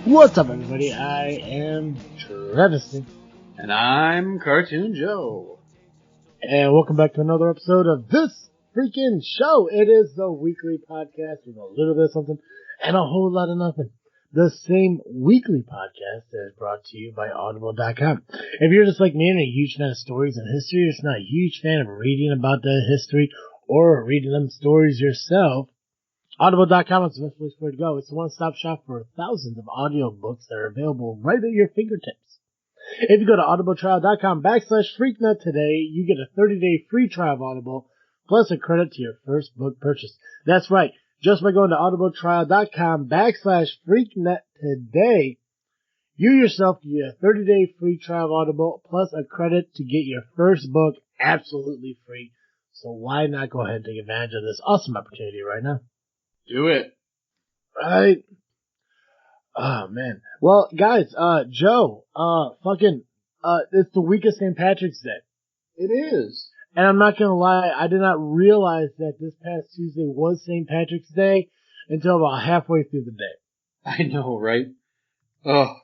What's up, everybody? I am Travis, And I'm Cartoon Joe. and welcome back to another episode of this freaking show. It is the weekly podcast with a little bit of something and a whole lot of nothing. The same weekly podcast that is brought to you by Audible.com. If you're just like me and a huge fan of stories and history, or just not a huge fan of reading about the history or reading them stories yourself, Audible.com is the best place for it to go. It's the one-stop shop for thousands of audiobooks that are available right at your fingertips. If you go to audibletrial.com/freaknet today, you get a 30-day free trial of Audible, plus a credit to your first book purchase. That's right. Just by going to audibletrial.com/freaknet today, you yourself can get a 30-day free trial of Audible, plus a credit to get your first book absolutely free. So why not go ahead and take advantage of this awesome opportunity right now? Do it. Right. Oh, man. Well, guys, Joe, it's the week of St. Patrick's Day. It is. And I'm not gonna lie, I did not realize that this past Tuesday was St. Patrick's Day until about halfway through the day. I know, right? Oh,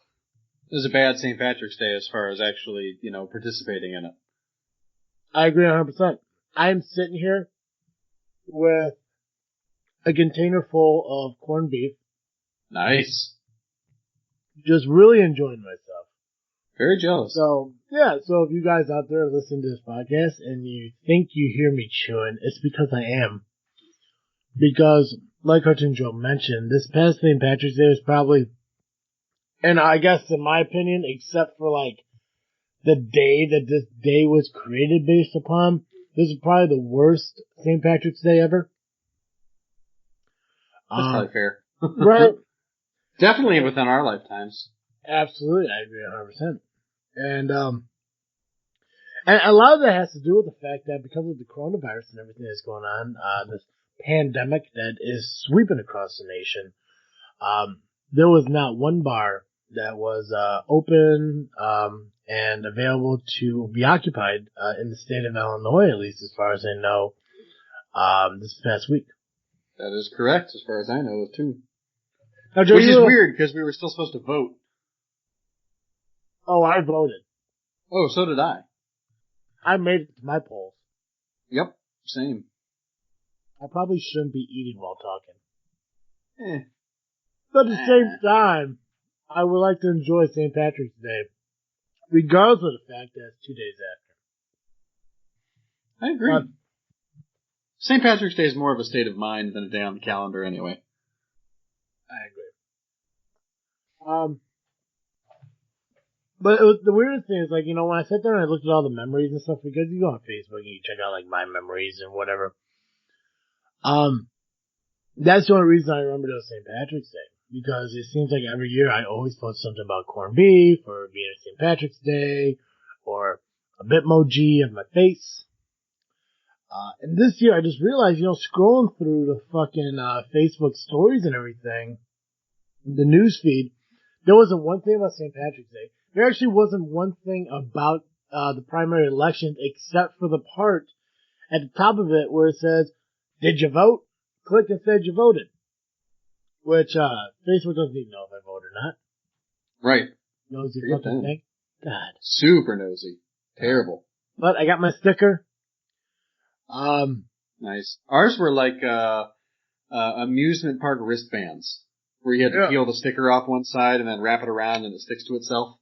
it was a bad St. Patrick's Day as far as actually, participating in it. I agree 100%. I'm sitting here with a container full of corned beef. Nice. Just really enjoying myself. Very jealous. So if you guys out there listen to this podcast and you think you hear me chewing, it's because I am. Because, like Cartoon Joe mentioned, this past St. Patrick's Day was probably, and I guess in my opinion, except for like the day that this day was created based upon, this is probably the worst St. Patrick's Day ever. That's probably fair. Right? Definitely within our lifetimes. Absolutely, I agree 100%. And a lot of that has to do with the fact that because of the coronavirus and everything that's going on, this pandemic that is sweeping across the nation, there was not one bar that was open and available to be occupied in the state of Illinois, at least as far as I know, this past week. That is correct, as far as I know, too. Now, Joe, which is weird, because we were still supposed to vote. Oh, I voted. Oh, so did I. I made it to my polls. Yep, same. I probably shouldn't be eating while talking. Eh. But at the same time, I would like to enjoy St. Patrick's Day, regardless of the fact that it's 2 days after. I agree. St. Patrick's Day is more of a state of mind than a day on the calendar anyway. I agree. But the weirdest thing is, like, when I sat there and I looked at all the memories and stuff, because you go on Facebook and you check out, like, my memories and whatever. That's the only reason I remember it was St. Patrick's Day. Because it seems like every year I always post something about corned beef, or being a St. Patrick's Day, or a Bitmoji of my face. And this year I just realized, scrolling through the fucking, Facebook stories and everything, the news feed, there wasn't one thing about St. Patrick's Day. There actually wasn't one thing about, the primary elections except for the part at the top of it where it says, did you vote? Click and said you voted. Which, Facebook doesn't even know if I voted or not. Right. Nosy fucking thing. God. Super nosy. Terrible. But I got my sticker. Nice. Ours were like, amusement park wristbands, where you had to peel the sticker off one side and then wrap it around and it sticks to itself.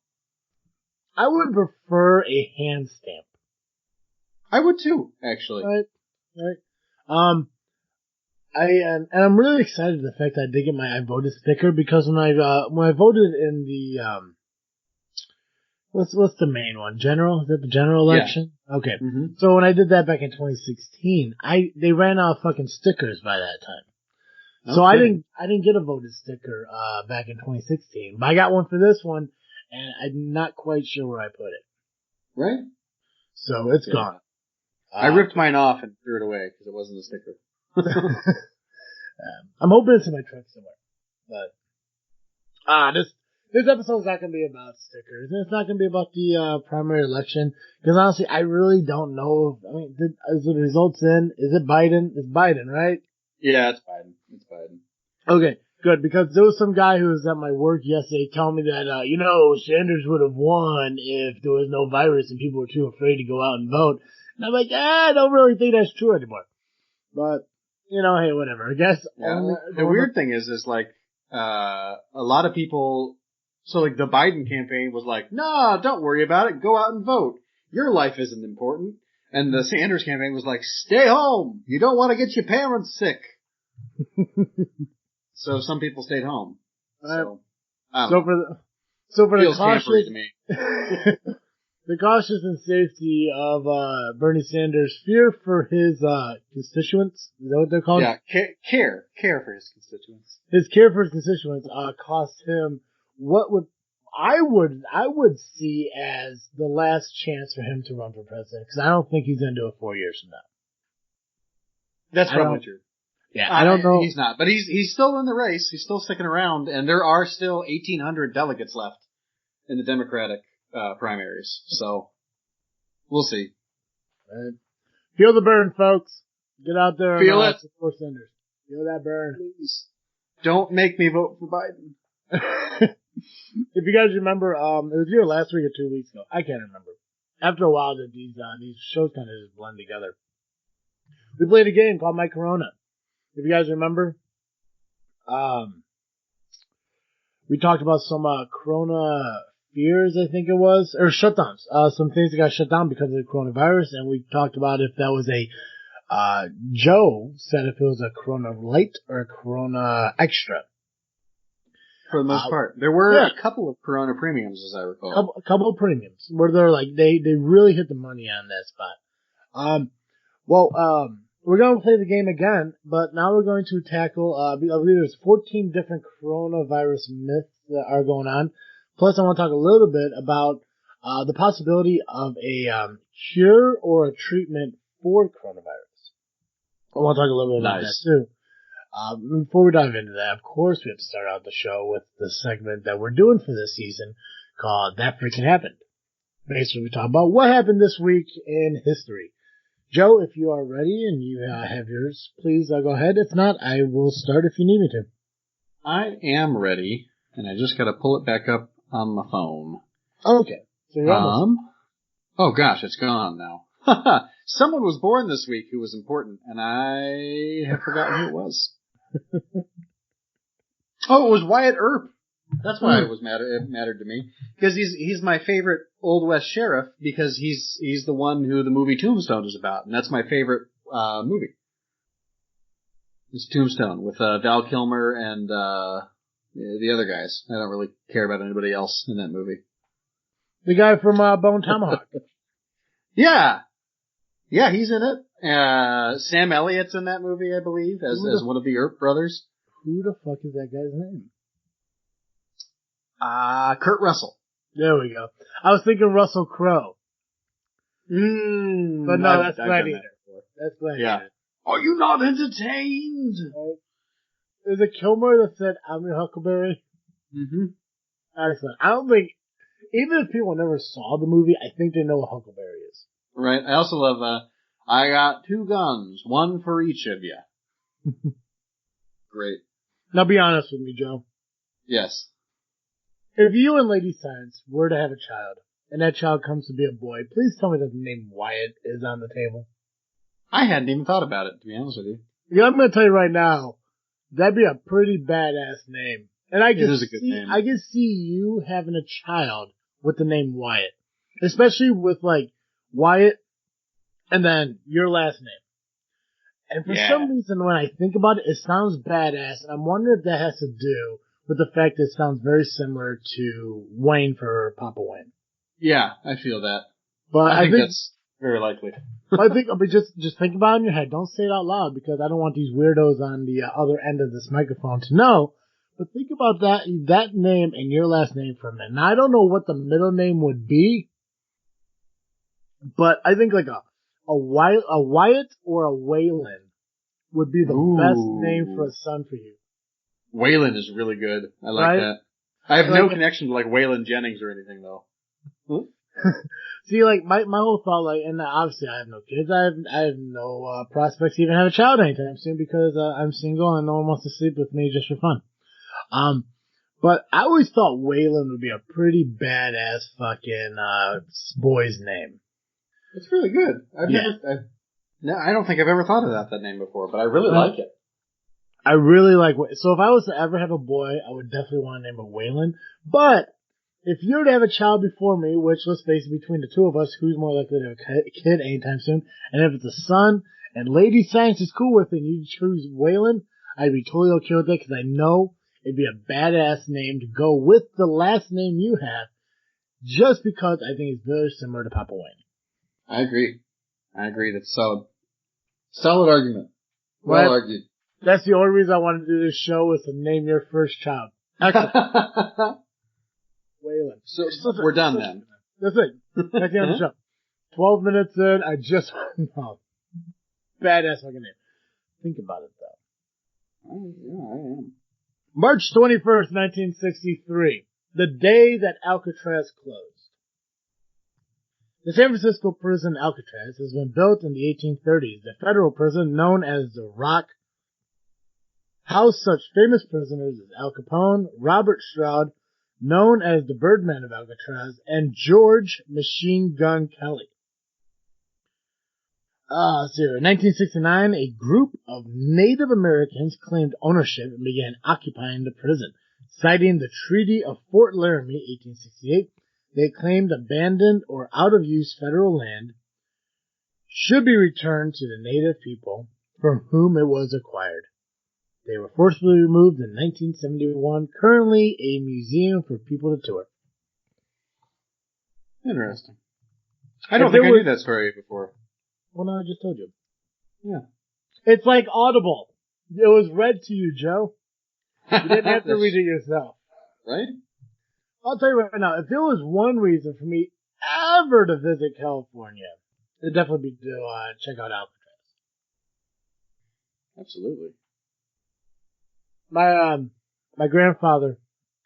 I would prefer a hand stamp. I would too, actually. Right. And I'm really excited the fact that I did get my I voted sticker, because when I voted in the, what's the main one? General? Is that the general election? Yeah. Okay. Mm-hmm. So when I did that back in 2016, they ran out of fucking stickers by that time. Okay. So I didn't get a voted sticker, back in 2016, but I got one for this one, and I'm not quite sure where I put it. Right. So it's gone. I ripped mine off and threw it away because it wasn't a sticker. I'm hoping it's in my truck somewhere. But, this episode's not going to be about stickers. And it's not going to be about the, primary election. Because honestly, I really don't know. Is the results in? Is it Biden? It's Biden, right? Yeah, it's Biden. Okay. Good, because there was some guy who was at my work yesterday telling me that, Sanders would have won if there was no virus and people were too afraid to go out and vote. And I'm like, I don't really think that's true anymore. But, hey, whatever. I guess. Yeah, the weird thing is like, a lot of people, so like the Biden campaign was like, no, don't worry about it. Go out and vote. Your life isn't important. And the Sanders campaign was like, stay home. You don't want to get your parents sick. So some people stayed home. So for the cautious, to me. The cautious and safety of Bernie Sanders' fear for his constituents, is that what they're called? Yeah, care for his constituents. His care for his constituents cost him what I would see as the last chance for him to run for president, because I don't think he's going to do it 4 years from now. That's probably true. Yeah, I don't know. He's not, but he's still in the race. He's still sticking around, and there are still 1,800 delegates left in the Democratic primaries. So we'll see. Right. Feel the burn, folks. Get out there and feel it. Support Sanders. Feel that burn. Please. Don't make me vote for Biden. If you guys remember, it was either last week or 2 weeks ago. I can't remember. After a while, these shows kind of just blend together. We played a game called My Corona. If you guys remember, we talked about some Corona fears, I think it was, or shutdowns. Some things that got shut down because of the coronavirus, and we talked about if that was Joe said if it was a Corona Light or a Corona Extra. For the most part. There were a couple of Corona premiums, as I recall. A couple of premiums, where they're like, they really hit the money on that spot. We're going to play the game again, but now we're going to tackle, I believe there's 14 different coronavirus myths that are going on. Plus, I want to talk a little bit about the possibility of a cure or a treatment for coronavirus. I want to talk a little bit about that too. Before we dive into that, of course, we have to start out the show with the segment that we're doing for this season called That Freakin' Happened. Basically, we talk about what happened this week in history. Joe, if you are ready and you have yours, please go ahead. If not, I will start if you need me to. I am ready, and I just got to pull it back up on my phone. Okay. So you're almost... Oh gosh, it's gone now. Someone was born this week who was important, and I have forgotten who it was. Oh, it was Wyatt Earp. That's why it mattered to me. Because he's my favorite Old West sheriff, because he's the one who the movie Tombstone is about, and that's my favorite movie. It's Tombstone with Val Kilmer and the other guys. I don't really care about anybody else in that movie. The guy from Bone Tomahawk. Yeah, he's in it. Sam Elliott's in that movie, I believe, as one of the Earp brothers. Who the fuck is that guy's name? Kurt Russell. There we go. I was thinking Russell Crowe. But no, that's Gladiator. That's Gladiator. Yeah. Are you not entertained? Is it Kilmer that said, I'm your Huckleberry? Mm-hmm. Excellent. I don't think, even if people never saw the movie, I think they know what Huckleberry is. Right. I also love, I got 2 guns, 1 for each of you. Great. Now be honest with me, Joe. Yes. If you and Lady Science were to have a child, and that child comes to be a boy, please tell me that the name Wyatt is on the table. I hadn't even thought about it, to be honest with you. Yeah, I'm going to tell you right now, that'd be a pretty badass name. And it is a good name. I can see you having a child with the name Wyatt. Especially with, like, Wyatt and then your last name. And for some reason, when I think about it, it sounds badass. And I'm wondering if that has to do with the fact that it sounds very similar to Wayne for Papa Wayne. Yeah, I feel that. But I think that's very likely. I mean, just think about it in your head. Don't say it out loud, because I don't want these weirdos on the other end of this microphone to know. But think about that name and your last name for a minute. Now, I don't know what the middle name would be, but I think like a Wyatt or a Waylon would be the best name for a son for you. Waylon is really good. I like that. I have no connection to like Waylon Jennings or anything though. See, like my whole thought, like, and obviously I have no kids. I have no prospects to even have a child anytime soon, because I'm single and no one wants to sleep with me just for fun. But I always thought Waylon would be a pretty badass fucking, boy's name. It's really good. I don't think I've ever thought of that name before, but I really like it. I really like, so if I was to ever have a boy, I would definitely want to name it Waylon. But if you were to have a child before me, which let's face it, between the two of us, who's more likely to have a kid anytime soon? And if it's a son and Lady Science is cool with it and you choose Waylon, I'd be totally okay with it because I know it'd be a badass name to go with the last name you have just because I think it's very similar to Papa Wayne. I agree. That's solid. Solid argument. Well argued. That's the only reason I wanted to do this show was to name your first child. Excellent. Waylon. So we're done then. That's it. That's the end of the show. 12 minutes in, I just, no. Badass fucking name. Think about it though. Yeah, I am. March 21st, 1963. The day that Alcatraz closed. The San Francisco prison Alcatraz has been built in the 1830s. The federal prison known as the Rock housed such famous prisoners as Al Capone, Robert Stroud, known as the Birdman of Alcatraz, and George Machine Gun Kelly. In 1969, a group of Native Americans claimed ownership and began occupying the prison. Citing the Treaty of Fort Laramie, 1868, they claimed abandoned or out-of-use federal land should be returned to the native people from whom it was acquired. They were forcibly removed in 1971, currently a museum for people to tour. Interesting. I don't think I knew that story before. Well, no, I just told you. Yeah. It's like Audible. It was read to you, Joe. You didn't have to read it yourself. Right? I'll tell you right now, if there was one reason for me ever to visit California, it'd definitely be to check out Alcatraz. Absolutely. My grandfather,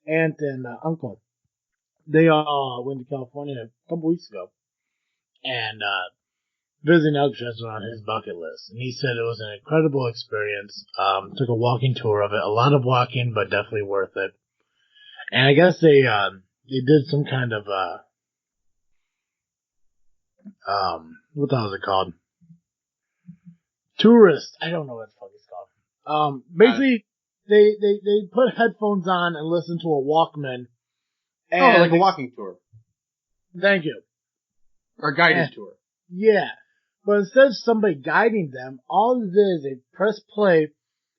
aunt, and uncle, they all went to California a couple weeks ago, and visiting Alcatraz was on his bucket list, and he said it was an incredible experience. Took a walking tour of it, a lot of walking, but definitely worth it. And I guess they did some kind of what the hell is it called? Tourist. I don't know what the fuck it's called. Basically, they put headphones on and listen to a Walkman. And like a walking tour. Thank you. Or a guided tour. Yeah. But instead of somebody guiding them, all it is, they press play,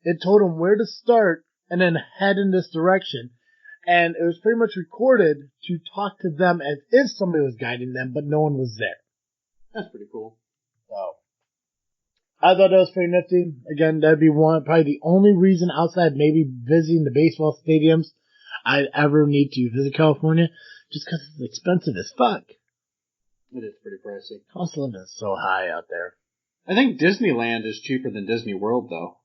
it told them where to start, and then head in this direction. And it was pretty much recorded to talk to them as if somebody was guiding them, but no one was there. That's pretty cool. So, I thought that was pretty nifty. Again, that'd be probably the only reason outside maybe visiting the baseball stadiums I'd ever need to visit California, just because it's expensive as fuck. It is pretty pricey. Cost of living is so high out there. I think Disneyland is cheaper than Disney World, though.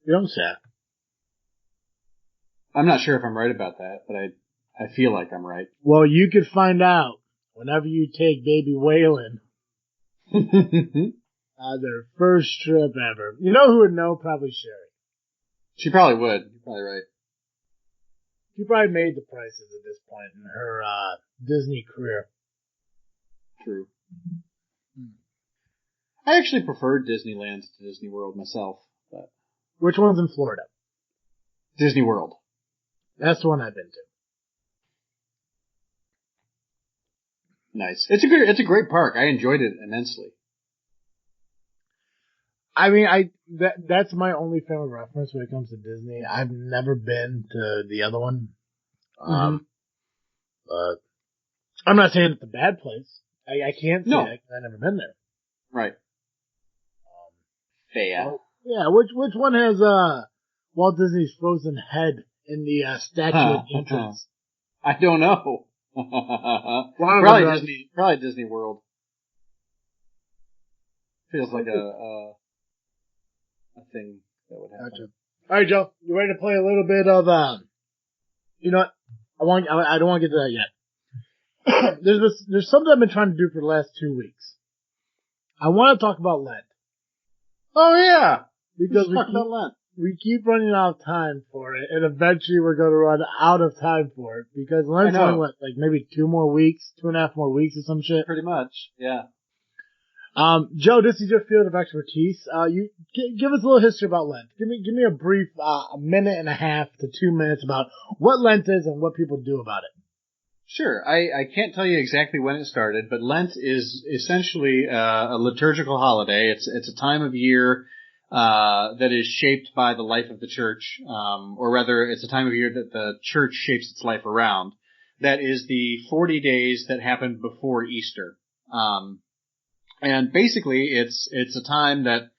You don't say. I'm not sure if I'm right about that, but I feel like I'm right. Well, you could find out whenever you take baby Waylon their first trip ever. You know who would know? Probably Sherry. She probably would. You're probably right. She probably made the prices at this point in her Disney career. True. I actually preferred Disneyland to Disney World myself. But which one's in Florida? Disney World. That's the one I've been to. Nice. It's a great park. I enjoyed it immensely. I mean, that's my only frame of reference when it comes to Disney. I've never been to the other one. But I'm not saying it's a bad place. I can't say that because I've never been there. Right. Fair. Well, yeah, which one has Walt Disney's frozen head in the statue entrance? I don't know. Probably Disney World. Feels like a thing that would happen. Gotcha. All right, Joe, you ready to play a little bit of you know what? I don't want to get to that yet. There's something I've been trying to do for the last 2 weeks. I want to talk about Lent. Oh yeah, because we talked about Lent. we keep running out of time for it, and eventually we're going to run out of time for it because Lent's only what, like maybe 2.5 more weeks or some shit. Pretty much, yeah. Joe, this is your field of expertise. You give us a little history about Lent. Give me a brief, a minute and a half to 2 minutes about what Lent is and what people do about it. Sure. I can't tell you exactly when it started, but Lent is essentially a liturgical holiday. It's a time of year that is shaped by the life of the church, or rather, it's a time of year that the church shapes its life around. That is the 40 days that happened before Easter. And basically, it's a time that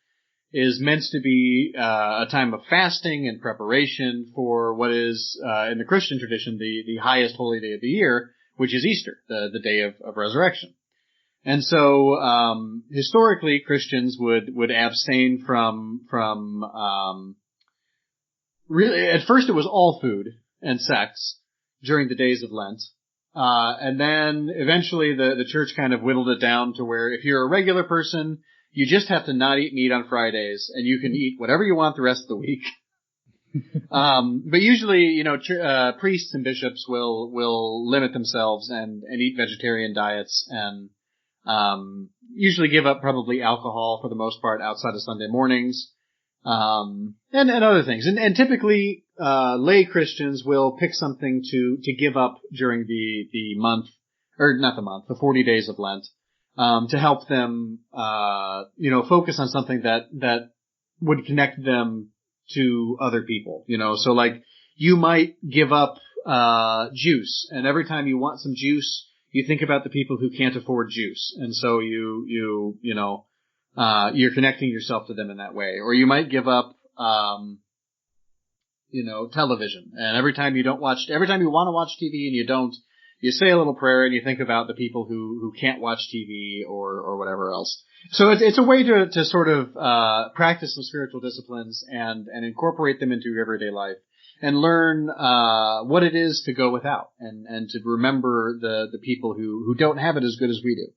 is meant to be a time of fasting and preparation for what is, in the Christian tradition, the highest holy day of the year, which is Easter, the day of resurrection. And so, historically, Christians would abstain from really, at first it was all food and sex during the days of Lent. And then eventually the church kind of whittled it down to where if you're a regular person, you just have to not eat meat on Fridays and you can eat whatever you want the rest of the week. But usually, priests and bishops will limit themselves and eat vegetarian diets and, usually give up probably alcohol for the most part outside of Sunday mornings, and other things. And typically, lay Christians will pick something to give up during the month, or not the month, the 40 days of Lent, to help them, focus on something that would connect them to other people, so like you might give up, juice, and every time you want some juice, you think about the people who can't afford juice. And so you're connecting yourself to them in that way. Or you might give up, television. And every time you want to watch TV and you don't, you say a little prayer and you think about the people who can't watch TV or whatever else. So it's a way to sort of, practice some spiritual disciplines and incorporate them into your everyday life and learn, what it is to go without and to remember the people who don't have it as good as we do.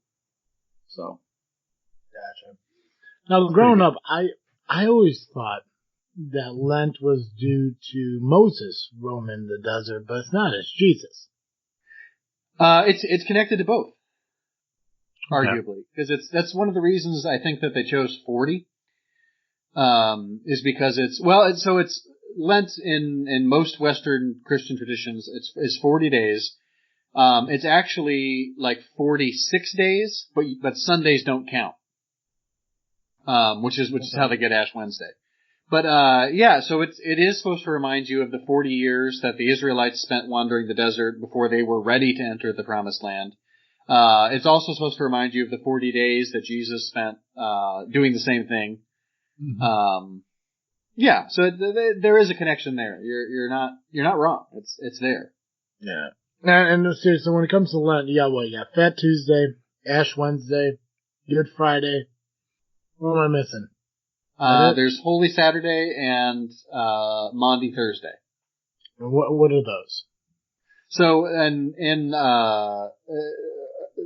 So. Gotcha. Now, growing up, I always thought that Lent was due to Moses roaming the desert, but it's not. It's Jesus. It's connected to both, arguably, Okay. because that's one of the reasons I think that they chose 40, is because it's Lent in most Western Christian traditions, it's 40 days. It's actually like 46 days, but Sundays don't count. Which is how they get Ash Wednesday. But, so it is supposed to remind you of the 40 years that the Israelites spent wandering the desert before they were ready to enter the Promised Land. It's also supposed to remind you of the 40 days that Jesus spent, doing the same thing. Mm-hmm. So there is a connection there. You're not wrong. It's there. Yeah. And seriously, when it comes to Lent, you got Fat Tuesday, Ash Wednesday, Good Friday. What am I missing? There's Holy Saturday and, Maundy Thursday. And what are those? So,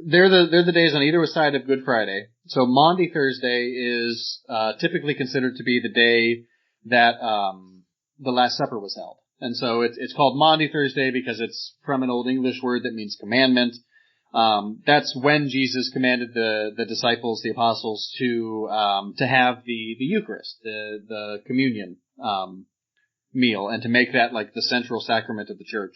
they're the days on either side of Good Friday. So Maundy Thursday is, typically considered to be the day that, the Last Supper was held. And so it's called Maundy Thursday because it's from an Old English word that means commandment. That's when Jesus commanded the disciples, the apostles, to have the Eucharist, the communion, meal, and to make that like the central sacrament of the church.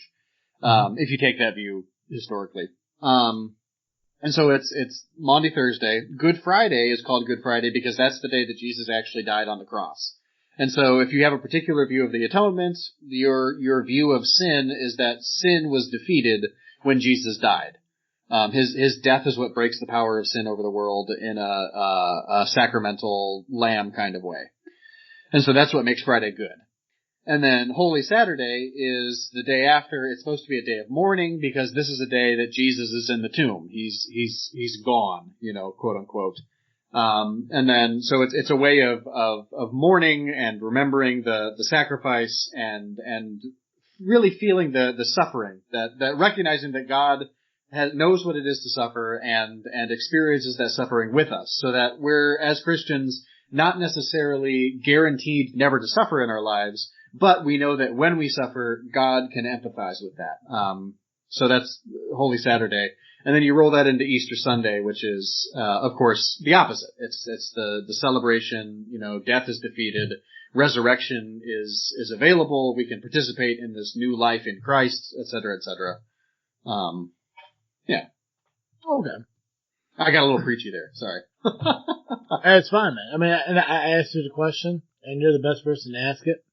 If you take that view historically. And so it's Maundy Thursday. Good Friday is called Good Friday because that's the day that Jesus actually died on the cross. And so if you have a particular view of the atonement, your view of sin is that sin was defeated when Jesus died. His death is what breaks the power of sin over the world in a sacramental lamb kind of way. And so that's what makes Friday good. And then Holy Saturday is the day after. It's supposed to be a day of mourning because this is a day that Jesus is in the tomb. He's gone, quote unquote. And then, so it's a way of mourning and remembering the sacrifice and really feeling the suffering, that recognizing that God knows what it is to suffer and experiences that suffering with us, so that we're, as Christians, not necessarily guaranteed never to suffer in our lives, but we know that when we suffer, God can empathize with that. So that's Holy Saturday. And then you roll that into Easter Sunday, which is, of course, the opposite. It's the celebration, death is defeated, resurrection is available, we can participate in this new life in Christ, et cetera, et cetera. Yeah. Okay. I got a little preachy there, sorry. It's fine, man. I mean, I asked you the question, and you're the best person to ask it.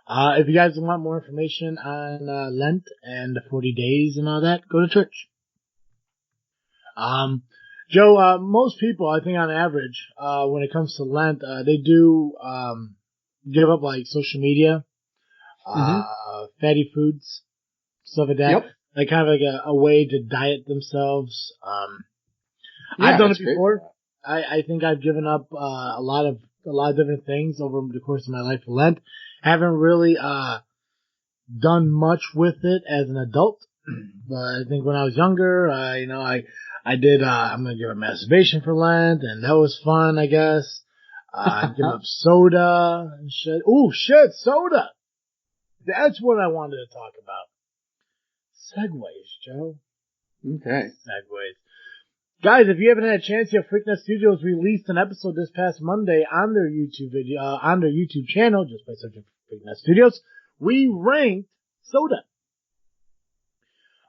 If you guys want more information on Lent and the 40 days and all that, go to church. Joe, most people, I think on average, when it comes to Lent, they do give up like social media, fatty foods, stuff like that. Yep. Like kind of like a way to diet themselves. Yeah, I've done it before. I think I've given up a lot of different things over the course of my life for Lent. Haven't really done much with it as an adult, but I think when I was younger, I did. I'm gonna give up masturbation for Lent, and that was fun, I guess. Give up soda and shit. Ooh, shit, soda. That's what I wanted to talk about. Segues, Joe. Okay. Segues. Guys, if you haven't had a chance yet, Freaknet Studios released an episode this past Monday on their YouTube video, on their YouTube channel, just by searching for Freaknet Studios. We ranked soda.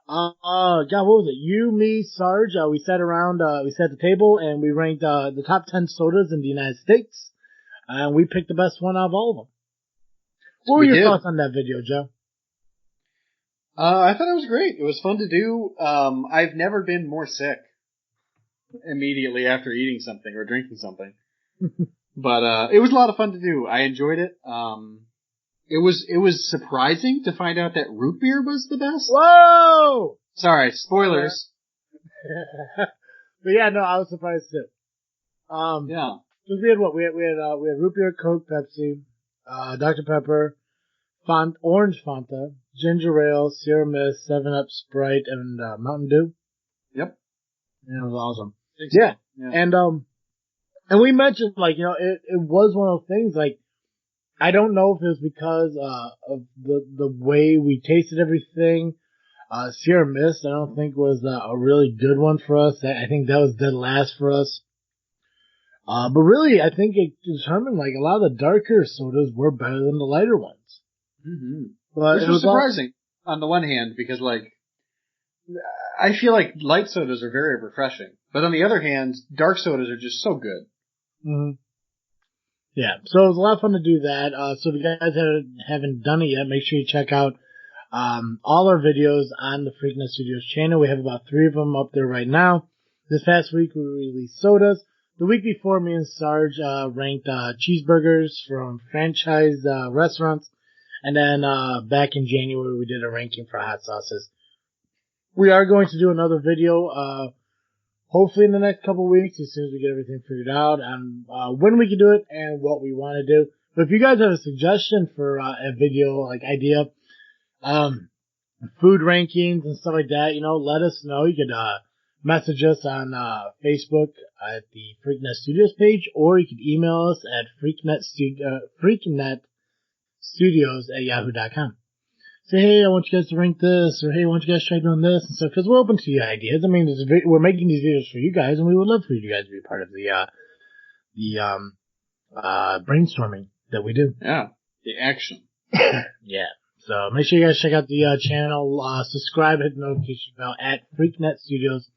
God, what was it? You, me, Sarge, we sat at the table and we ranked, the top 10 sodas in the United States. And we picked the best one out of all of them. What were your thoughts on that video, Joe? I thought it was great. It was fun to do. I've never been more sick immediately after eating something or drinking something. But, it was a lot of fun to do. I enjoyed it. It was surprising to find out that root beer was the best. Whoa! Sorry, spoilers. But yeah, no, I was surprised too. Yeah. Cause we had what? We had root beer, Coke, Pepsi, Dr. Pepper, Orange Fanta, Ginger Ale, Sierra Mist, 7-Up, Sprite, and, Mountain Dew. Yep. And it was awesome. Yeah. And we mentioned, like, it was one of those things, like, I don't know if it was because, of the way we tasted everything. Sierra Mist, I don't think was a really good one for us. I think that was dead last for us. But really, I think it determined, like, a lot of the darker sodas were better than the lighter ones. Mm-hmm. But which was surprising on the one hand, because, like, I feel like light sodas are very refreshing. But on the other hand, dark sodas are just so good. Mm-hmm. Yeah, so it was a lot of fun to do that. So if you guys haven't done it yet, make sure you check out all our videos on the Freakin' Studios channel. We have about 3 of them up there right now. This past week we released sodas. The week before, me and Sarge ranked cheeseburgers from franchise restaurants. And then back in January we did a ranking for hot sauces. We are going to do another video hopefully in the next couple weeks, as soon as we get everything figured out on when we can do it and what we want to do. But if you guys have a suggestion for a video, like idea, food rankings and stuff like that, let us know. You could message us on Facebook at the Freaknet Studios page, or you could email us at freaknetstudios@yahoo.com. Say, hey, I want you guys to rank this, or hey, I want you guys to try doing this and stuff, because we're open to your ideas. I mean, we're making these videos for you guys, and we would love for you guys to be part of the brainstorming that we do. Yeah, the action. Yeah. So make sure you guys check out the channel, subscribe, hit the notification bell at Freaknet Studios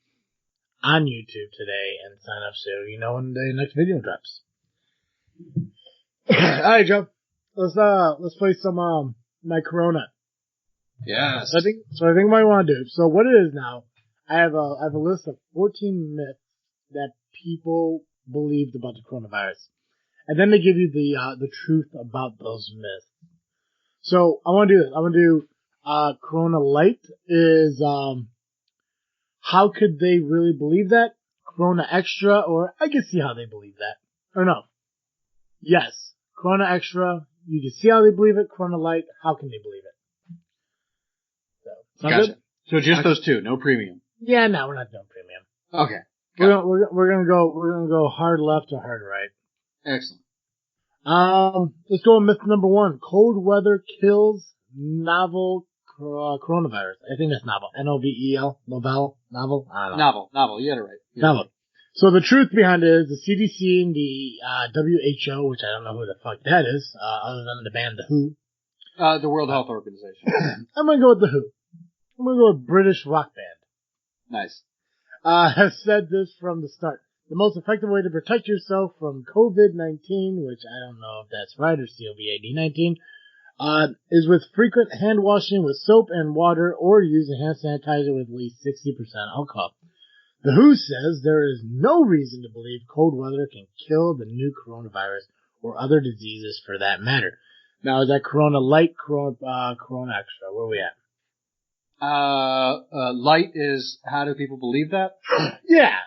on YouTube today, and sign up so you know when the next video drops. All right, Joe. Let's play some my Corona. Yes. So I think what I want to do. So what it is now, I have a list of 14 myths that people believed about the coronavirus, and then they give you the truth about those myths. So I want to do this. I want to do Corona Light is how could they really believe that? Corona Extra, or I can see how they believe that. Or no. Yes, Corona Extra. You can see how they believe it. Corona Light. How can they believe it? So, gotcha. Good? So just those two, no premium. Yeah, no, we're not doing premium. Okay. We're gonna go hard left or hard right. Excellent. Let's go with myth number 1. Cold weather kills novel coronavirus. I think that's novel. Novel? Novel? I don't know. Novel. You had it right. Novel. So the truth behind it is the CDC and the WHO, which I don't know who the fuck that is, other than the band The Who. The World Health Organization. I'm gonna go with The Who. I'm gonna go with British rock band. Nice. Has said this from the start. The most effective way to protect yourself from COVID-19, which I don't know if that's right, or COVID-19, is with frequent hand washing with soap and water or using hand sanitizer with at least 60% alcohol. The WHO says there is no reason to believe cold weather can kill the new coronavirus or other diseases for that matter. Now, is that Corona Light, Corona Extra? Where are we at? Light is, how do people believe that? Yeah.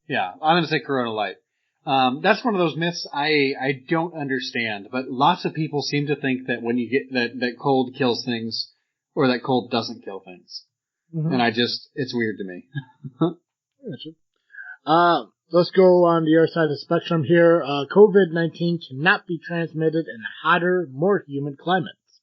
I'm gonna say Corona Light. That's one of those myths I don't understand, but lots of people seem to think that when you get that cold kills things, or that cold doesn't kill things. Mm-hmm. And it's weird to me. Let's go on the other side of the spectrum here. COVID-19 cannot be transmitted in hotter, more humid climates.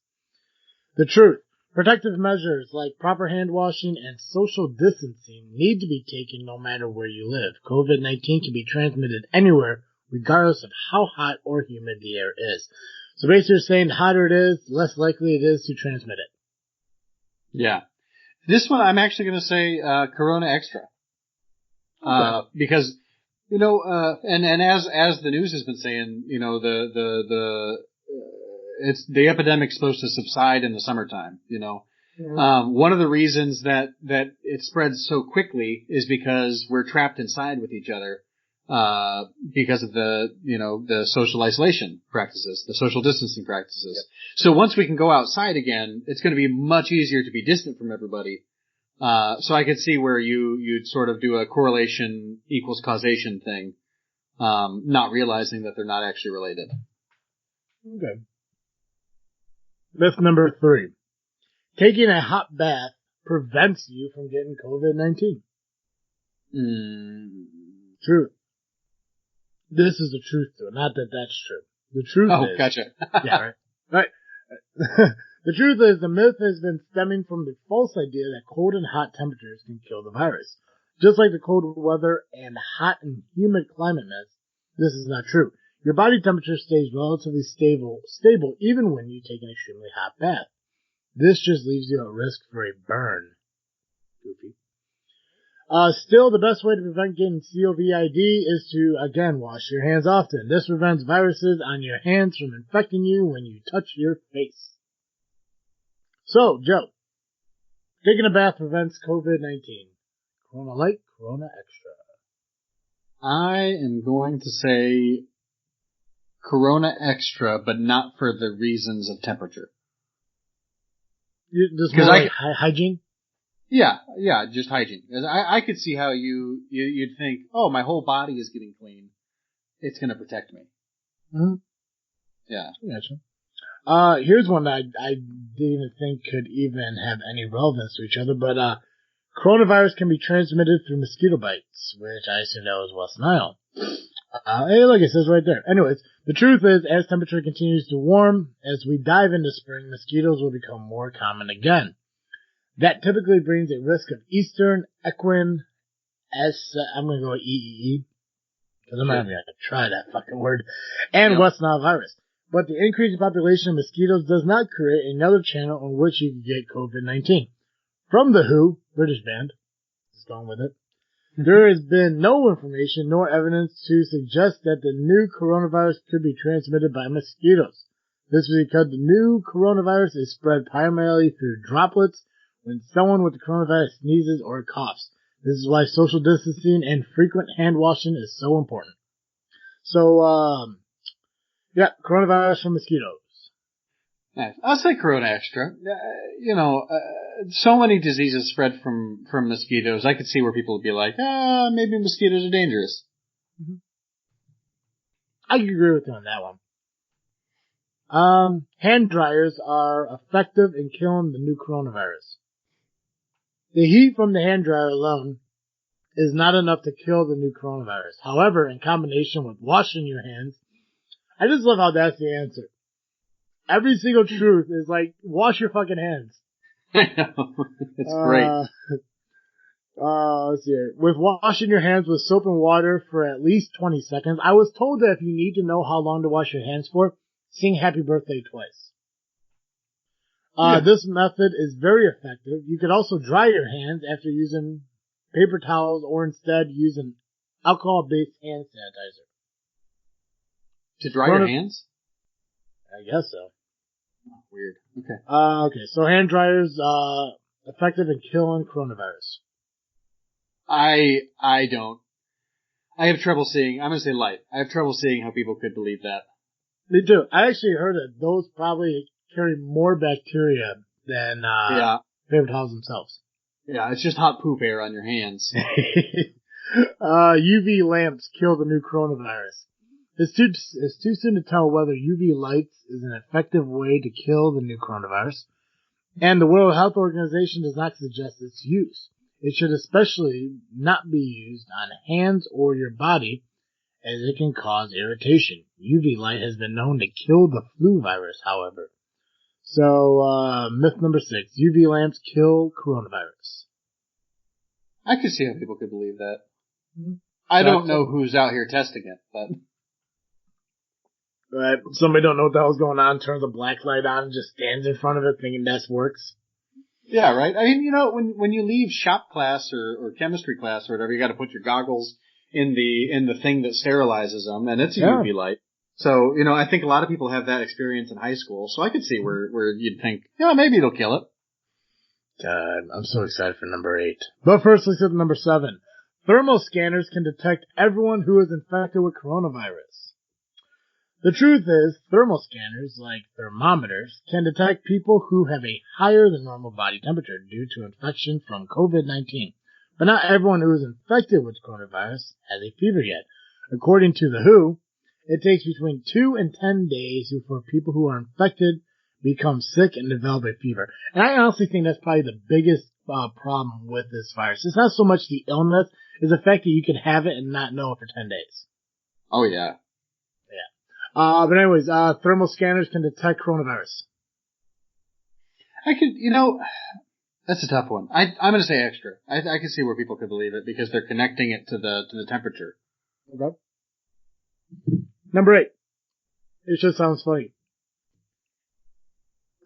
The truth. Protective measures like proper hand washing and social distancing need to be taken no matter where you live. COVID-19 can be transmitted anywhere, regardless of how hot or humid the air is. So basically saying the hotter it is, the less likely it is to transmit it. Yeah. This one I'm actually going to say Corona Extra. Okay. Because, and as the news has been saying, it's the epidemic's supposed to subside in the summertime, Mm-hmm. One of the reasons that it spreads so quickly is because we're trapped inside with each other, because of the social isolation practices, the social distancing practices. Yep. So once we can go outside again, it's going to be much easier to be distant from everybody. So I could see where you'd sort of do a correlation equals causation thing, not realizing that they're not actually related. Okay. Myth number 3. Taking a hot bath prevents you from getting COVID-19. Truth. This is the truth, though. Not that that's true. The truth is... Oh, gotcha. Yeah, right. The truth is, the myth has been stemming from the false idea that cold and hot temperatures can kill the virus. Just like the cold weather and hot and humid climate myth, this is not true. Your body temperature stays relatively stable even when you take an extremely hot bath. This just leaves you at risk for a burn. Goofy. Still, the best way to prevent getting COVID is to, again, wash your hands often. This prevents viruses on your hands from infecting you when you touch your face. So, Joe, taking a bath prevents COVID-19. Corona Light, Corona Extra. I am going to say Corona Extra, but not for the reasons of temperature. Just more like hygiene? Yeah, just hygiene. I could see how you'd think, oh, my whole body is getting clean. It's going to protect me. Mm-hmm. Yeah. Gotcha. Here's one that I didn't even think could even have any relevance to each other, but coronavirus can be transmitted through mosquito bites, which I assume that was West Nile. Hey, look, it says right there. Anyways, the truth is, as temperature continues to warm, as we dive into spring, mosquitoes will become more common again. That typically brings a risk of Eastern Equine I'm going to go with EEE, because I'm not even going to try that fucking word, and West Nile virus. But the increasing population of mosquitoes does not create another channel on which you can get COVID-19. From The Who, British band, just going with it, there has been no information nor evidence to suggest that the new coronavirus could be transmitted by mosquitoes. This is because the new coronavirus is spread primarily through droplets when someone with the coronavirus sneezes or coughs. This is why social distancing and frequent hand washing is so important. So, coronavirus from mosquitoes. Nice. I'll say Corona Extra. So many diseases spread from mosquitoes. I could see where people would be like, maybe mosquitoes are dangerous. Mm-hmm. I can agree with you on that one. Hand dryers are effective in killing the new coronavirus. The heat from the hand dryer alone is not enough to kill the new coronavirus. However, in combination with washing your hands, I just love how that's the answer. Every single truth is like, wash your fucking hands. I know. It's great. Let's see here. With washing your hands with soap and water for at least 20 seconds, I was told that if you need to know how long to wash your hands for, sing happy birthday twice. This method is very effective. You could also dry your hands after using paper towels or instead use an alcohol-based hand sanitizer. To dry your hands? I guess so. Oh, weird. Okay. Okay, so hand dryers, effective in killing coronavirus. I don't. I have trouble seeing, I'm gonna say light. I have trouble seeing how people could believe that. Me too. I actually heard that those probably carry more bacteria than, paper towels themselves. Yeah, it's just hot poop air on your hands. UV lamps kill the new coronavirus. It's too soon to tell whether UV lights is an effective way to kill the new coronavirus, and the World Health Organization does not suggest its use. It should especially not be used on hands or your body, as it can cause irritation. UV light has been known to kill the flu virus, however. So, myth number 6, UV lamps kill coronavirus. I could see how people could believe that. Mm-hmm. I don't know who's out here testing it, but... Right. Somebody don't know what the hell's going on, turns a black light on and just stands in front of it thinking that works. Yeah, right. I mean, when you leave shop class or chemistry class or whatever, you gotta put your goggles in the thing that sterilizes them, and it's a UV light. So, I think a lot of people have that experience in high school, so I could see where you'd think, maybe it'll kill it. God, I'm so excited for number 8. But first, let's get to number 7. Thermal scanners can detect everyone who is infected with coronavirus. The truth is, thermal scanners, like thermometers, can detect people who have a higher than normal body temperature due to infection from COVID-19. But not everyone who is infected with coronavirus has a fever yet. According to the WHO, it takes between 2 and 10 days for people who are infected become sick and develop a fever. And I honestly think that's probably the biggest problem with this virus. It's not so much the illness, it's the fact that you can have it and not know it for 10 days. Oh, yeah. But anyways, thermal scanners can detect coronavirus. I could, that's a tough one. I'm gonna say extra. I can see where people could believe it because they're connecting it to the temperature. Okay. Number 8. It just sounds funny.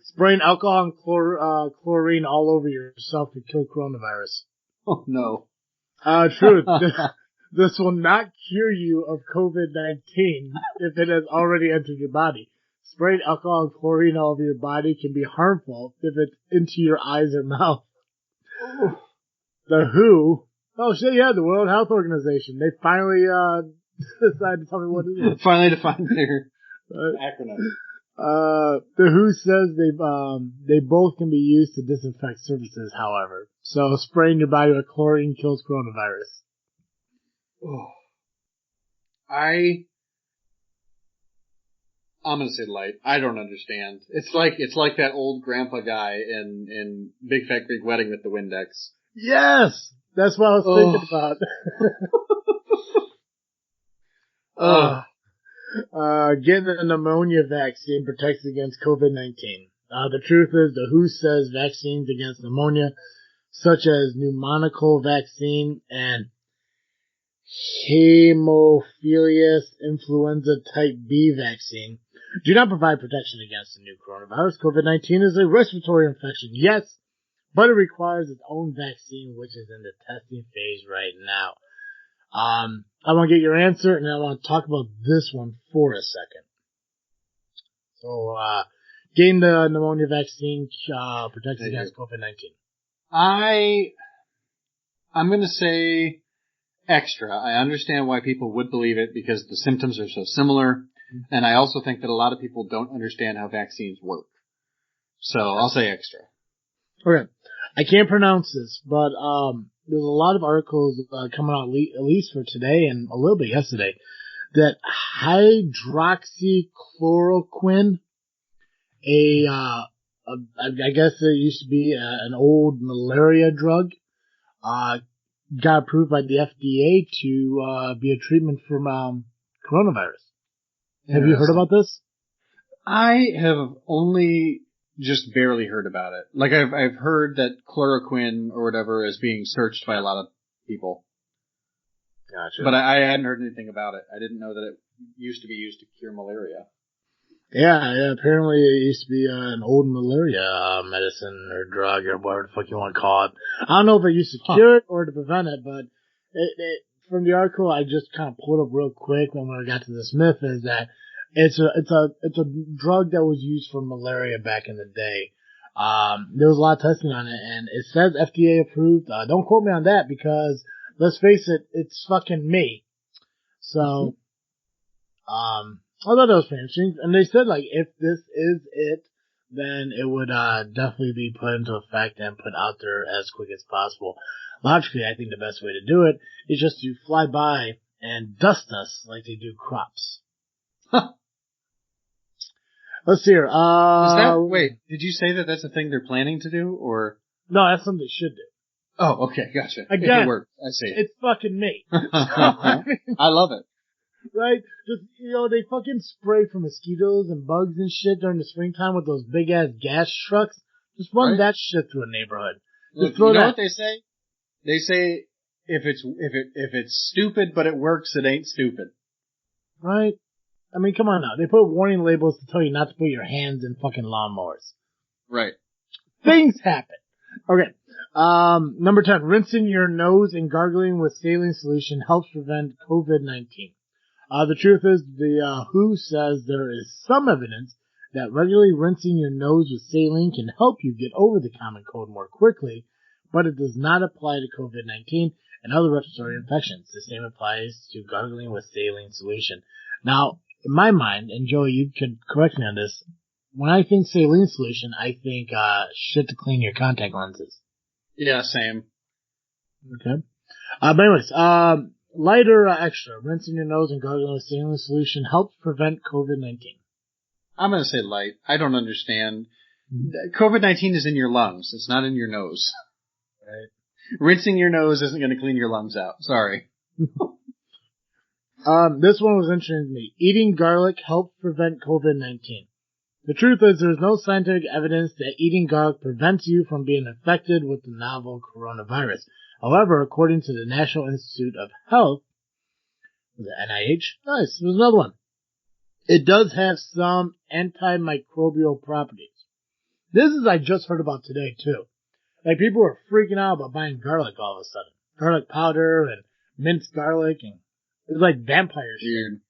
Spraying alcohol and chlorine all over yourself to kill coronavirus. Oh no. Truth. This will not cure you of COVID-19 if it has already entered your body. Spraying alcohol and chlorine all over your body can be harmful if it's into your eyes or mouth. The WHO, the World Health Organization, they finally decided to tell me what it is. Finally defined their acronym. The WHO says they both can be used to disinfect surfaces, however. So spraying your body with chlorine kills coronavirus. Oh. I'm gonna say light. I don't understand. It's like that old grandpa guy in Big Fat Greek Wedding with the Windex. Yes! That's what I was thinking about. Getting the pneumonia vaccine protects against COVID-19. The truth is, the WHO says vaccines against pneumonia, such as pneumococcal vaccine and Haemophilus influenza type B vaccine, do not provide protection against the new coronavirus. COVID-19 is a respiratory infection, yes, but it requires its own vaccine, which is in the testing phase right now. I want to get your answer, and I want to talk about this one for a second. So, getting the pneumonia vaccine protects against COVID-19. I'm going to say extra. I understand why people would believe it because the symptoms are so similar, and I also think that a lot of people don't understand how vaccines work. So I'll say extra. Okay. I can't pronounce this, but there's a lot of articles coming out at least for today and a little bit yesterday that hydroxychloroquine, I guess it used to be an old malaria drug, got approved by the FDA to be a treatment from coronavirus. Have you heard about this? I have only just barely heard about it. Like I've heard that chloroquine or whatever is being searched by a lot of people. Gotcha. But I hadn't heard anything about it. I didn't know that it used to be used to cure malaria. Yeah, apparently it used to be an old malaria medicine or drug or whatever the fuck you want to call it. I don't know if it used to cure it or to prevent it, but from the article I just kind of pulled up real quick when I got to this myth is that it's a drug that was used for malaria back in the day. There was a lot of testing on it, and it says FDA approved. Don't quote me on that because let's face it, it's fucking me. So, I thought that was pretty interesting. And they said, like, if this is it, then it would definitely be put into effect and put out there as quick as possible. Logically, I think the best way to do it is just to fly by and dust us like they do crops. Let's see here. Wait, did you say that that's a thing they're planning to do, or? No, that's something they should do. Oh, okay, gotcha. Again, if it works, I see. It's fucking me. I love it. Right? Just, they fucking spray for mosquitoes and bugs and shit during the springtime with those big ass gas trucks. Just run that shit through a neighborhood. Look, you know what they say? They say if it's stupid but it works, it ain't stupid. Right? I mean, come on now. They put warning labels to tell you not to put your hands in fucking lawnmowers. Right. Things happen. Okay. Number 10, rinsing your nose and gargling with saline solution helps prevent COVID-19. The truth is, the WHO says there is some evidence that regularly rinsing your nose with saline can help you get over the common cold more quickly, but it does not apply to COVID-19 and other respiratory infections. The same applies to gargling with saline solution. Now, in my mind, and Joey, you could correct me on this, when I think saline solution, I think shit to clean your contact lenses. Yeah, same. Okay. But anyways, lighter extra. Rinsing your nose and gargling with saline solution helps prevent COVID-19. I'm going to say light. I don't understand. COVID-19 is in your lungs. It's not in your nose. Right. Rinsing your nose isn't going to clean your lungs out. Sorry. This one was interesting to me. Eating garlic helps prevent COVID-19. The truth is there's no scientific evidence that eating garlic prevents you from being infected with the novel coronavirus. However, according to the National Institute of Health, the NIH, nice, there's another one. It does have some antimicrobial properties. This is I just heard about today too. Like people were freaking out about buying garlic all of a sudden. Garlic powder and minced garlic and it's like vampire shit. Weird.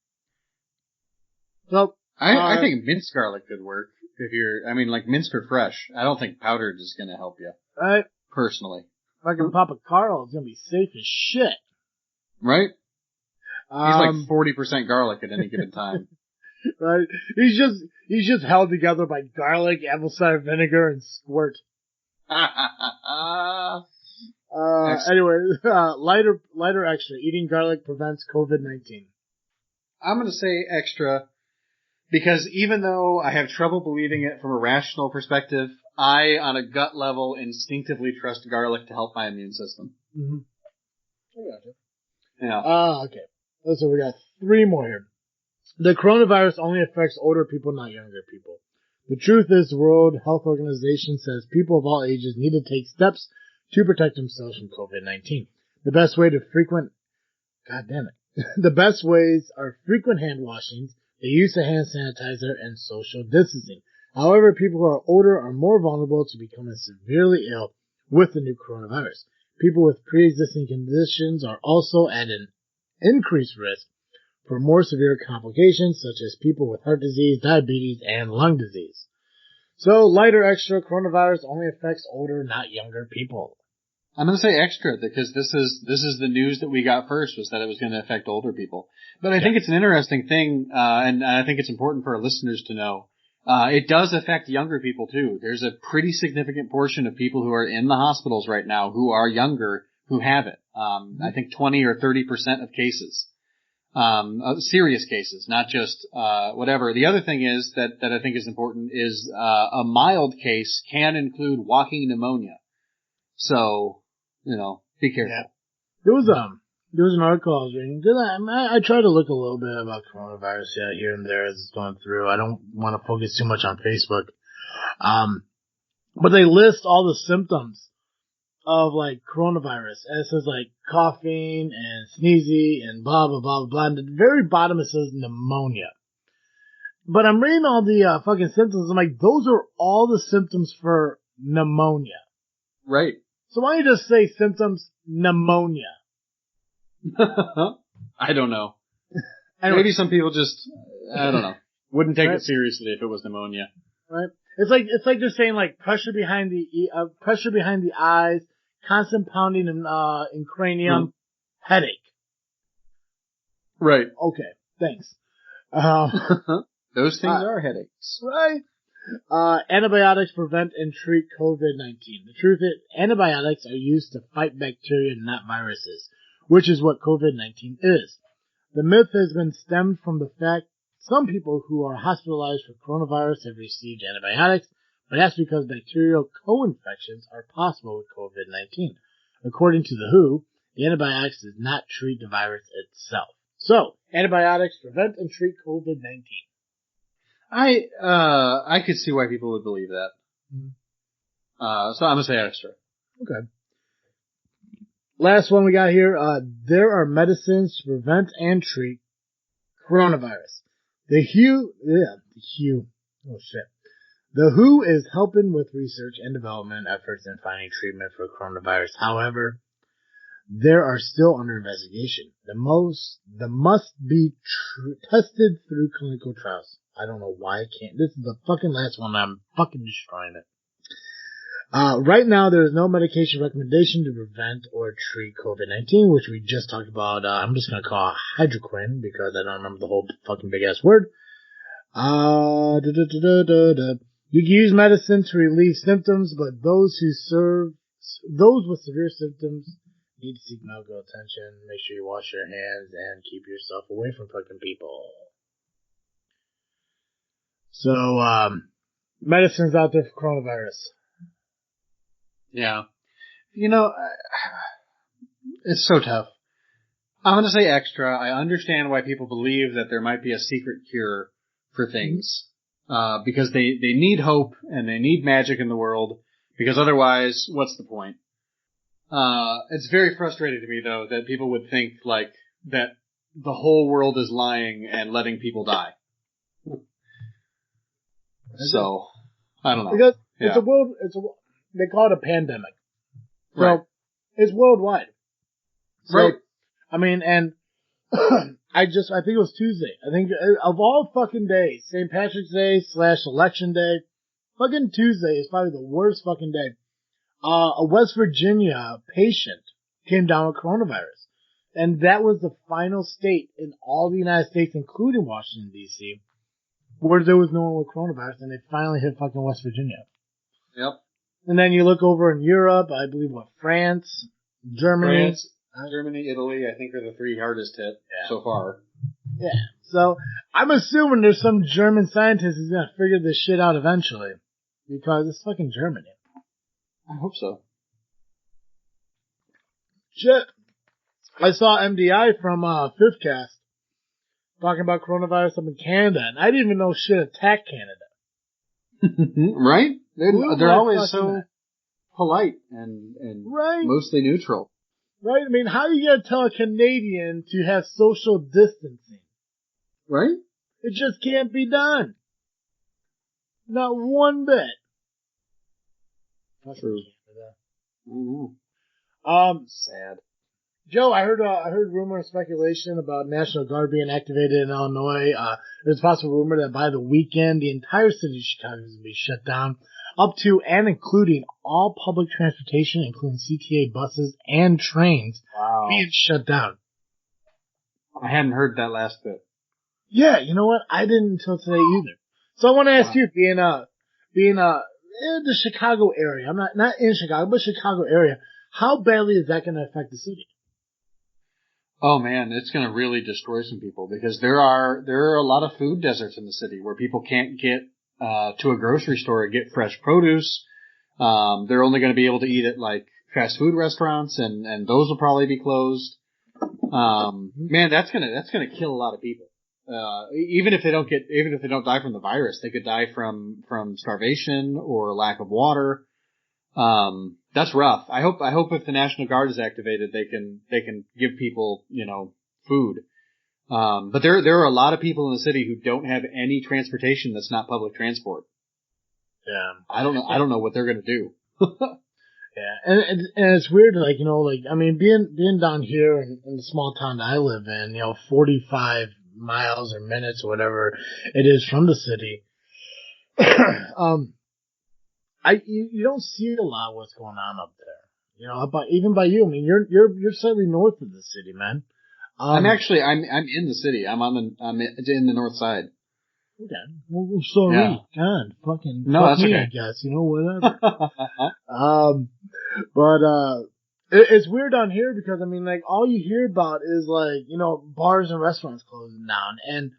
So I think minced garlic could work like minced or fresh. I don't think powdered is going to help you. Right. Personally. Fucking Papa Carl is going to be safe as shit. Right? He's like 40% garlic at any given time. Right? He's just held together by garlic, apple cider vinegar, and squirt. Anyway, lighter extra. Eating garlic prevents COVID-19. I'm going to say extra because even though I have trouble believing it from a rational perspective, I, on a gut level, instinctively trust garlic to help my immune system. Mm-hmm. I gotcha. Yeah. Okay. So we got 3 more here. The coronavirus only affects older people, not younger people. The truth is, the World Health Organization says people of all ages need to take steps to protect themselves from COVID-19. The best way the best ways are frequent hand washings, the use of hand sanitizer, and social distancing. However, people who are older are more vulnerable to becoming severely ill with the new coronavirus. People with pre-existing conditions are also at an increased risk for more severe complications, such as people with heart disease, diabetes, and lung disease. So, lighter extra, coronavirus only affects older, not younger people. I'm going to say extra because this is the news that we got first was that it was going to affect older people. But I think it's an interesting thing, and I think it's important for our listeners to know. It does affect younger people too. There's a pretty significant portion of people who are in the hospitals right now who are younger who have it. I think 20 or 30% of cases. Serious cases, not just, whatever. The other thing is that I think is important is, a mild case can include walking pneumonia. So, be careful. There was an article I was reading, because I try to look a little bit about coronavirus here and there as it's going through. I don't want to focus too much on Facebook. But they list all the symptoms of like coronavirus. And it says like coughing and sneezy and blah, blah, blah, blah. And at the very bottom it says pneumonia. But I'm reading all the fucking symptoms. I'm like, those are all the symptoms for pneumonia. Right. So why don't you just say symptoms pneumonia? I don't know. Anyway. Maybe some people just, I don't know, wouldn't take it seriously if it was pneumonia. Right. It's like they're saying like pressure behind the eyes, constant pounding in cranium, headache. Right. Okay. Thanks. Those things are headaches. Right. Antibiotics prevent and treat COVID-19. The truth is, antibiotics are used to fight bacteria, not viruses, which is what COVID-19 is. The myth has been stemmed from the fact some people who are hospitalized for coronavirus have received antibiotics, but that's because bacterial co-infections are possible with COVID-19. According to the WHO, the antibiotics does not treat the virus itself. So, antibiotics prevent and treat COVID-19. I could see why people would believe that. Mm-hmm. So I'm gonna say extra. Okay. Last one we got here. There are medicines to prevent and treat coronavirus. The WHO is helping with research and development efforts in finding treatment for coronavirus. However, there are still under investigation. The must be tested through clinical trials. I don't know why I can't. This is the fucking last one. I'm fucking destroying it. Right now, there is no medication recommendation to prevent or treat COVID-19, which we just talked about. I'm just going to call hydroquine because I don't remember the whole fucking big ass word. You can use medicine to relieve symptoms, but those with severe symptoms need to seek medical attention. Make sure you wash your hands and keep yourself away from fucking people. So, medicines out there for coronavirus. Yeah. You know, it's so tough. I'm going to say extra. I understand why people believe that there might be a secret cure for things. Because they need hope and they need magic in the world. Because otherwise, what's the point? It's very frustrating to me, though, that people would think, like, that the whole world is lying and letting people die. So, I don't know. Because they call it a pandemic. So, right. It's worldwide. So, right. I mean, and I think it was Tuesday. I think of all fucking days, St. Patrick's Day / Election Day, fucking Tuesday is probably the worst fucking day. A West Virginia patient came down with coronavirus. And that was the final state in all the United States, including Washington, D.C., where there was no one with coronavirus, and they finally hit fucking West Virginia. Yep. And then you look over in Europe, I believe, France, Germany. Germany, Italy, I think are the three hardest hit so far. Yeah. So, I'm assuming there's some German scientist who's gonna figure this shit out eventually. Because it's fucking Germany. I hope so. Shit. I saw MDI from Fifth Cast talking about coronavirus up in Canada, and I didn't even know shit attacked Canada. Right? They're always so polite and right. Mostly neutral. Right? I mean, how are you gonna tell a Canadian to have social distancing? Right? It just can't be done. Not one bit. True. Sad. Joe, I heard rumor and speculation about National Guard being activated in Illinois. There's a possible rumor that by the weekend, the entire city of Chicago is going to be shut down, up to and including all public transportation, including CTA buses and trains, being shut down. I hadn't heard that last bit. Yeah, you know what? I didn't until today either. So I want to ask you, being in the Chicago area, I'm not in Chicago, but Chicago area, how badly is that going to affect the city? Oh man, it's going to really destroy some people because there are a lot of food deserts in the city where people can't get to a grocery store and get fresh produce. They're only going to be able to eat at like fast food restaurants, and those will probably be closed. Man, that's gonna kill a lot of people. Even if they don't die from the virus, they could die from starvation or lack of water. That's rough. I hope if the National Guard is activated, they can give people, food. But there are a lot of people in the city who don't have any transportation that's not public transport. Yeah. I don't know what they're gonna do. Yeah, and it's weird, being down here in the small town that I live in, 45 miles or minutes or whatever it is from the city. You don't see a lot of what's going on up there. Even by you, I mean, you're slightly north of the city, man. I'm in the city. I'm in the north side. Okay. Well, sorry. Yeah. God, fucking. No, fuck that's me, okay. I guess. Whatever. It's weird down here because, all you hear about is, bars and restaurants closing down. And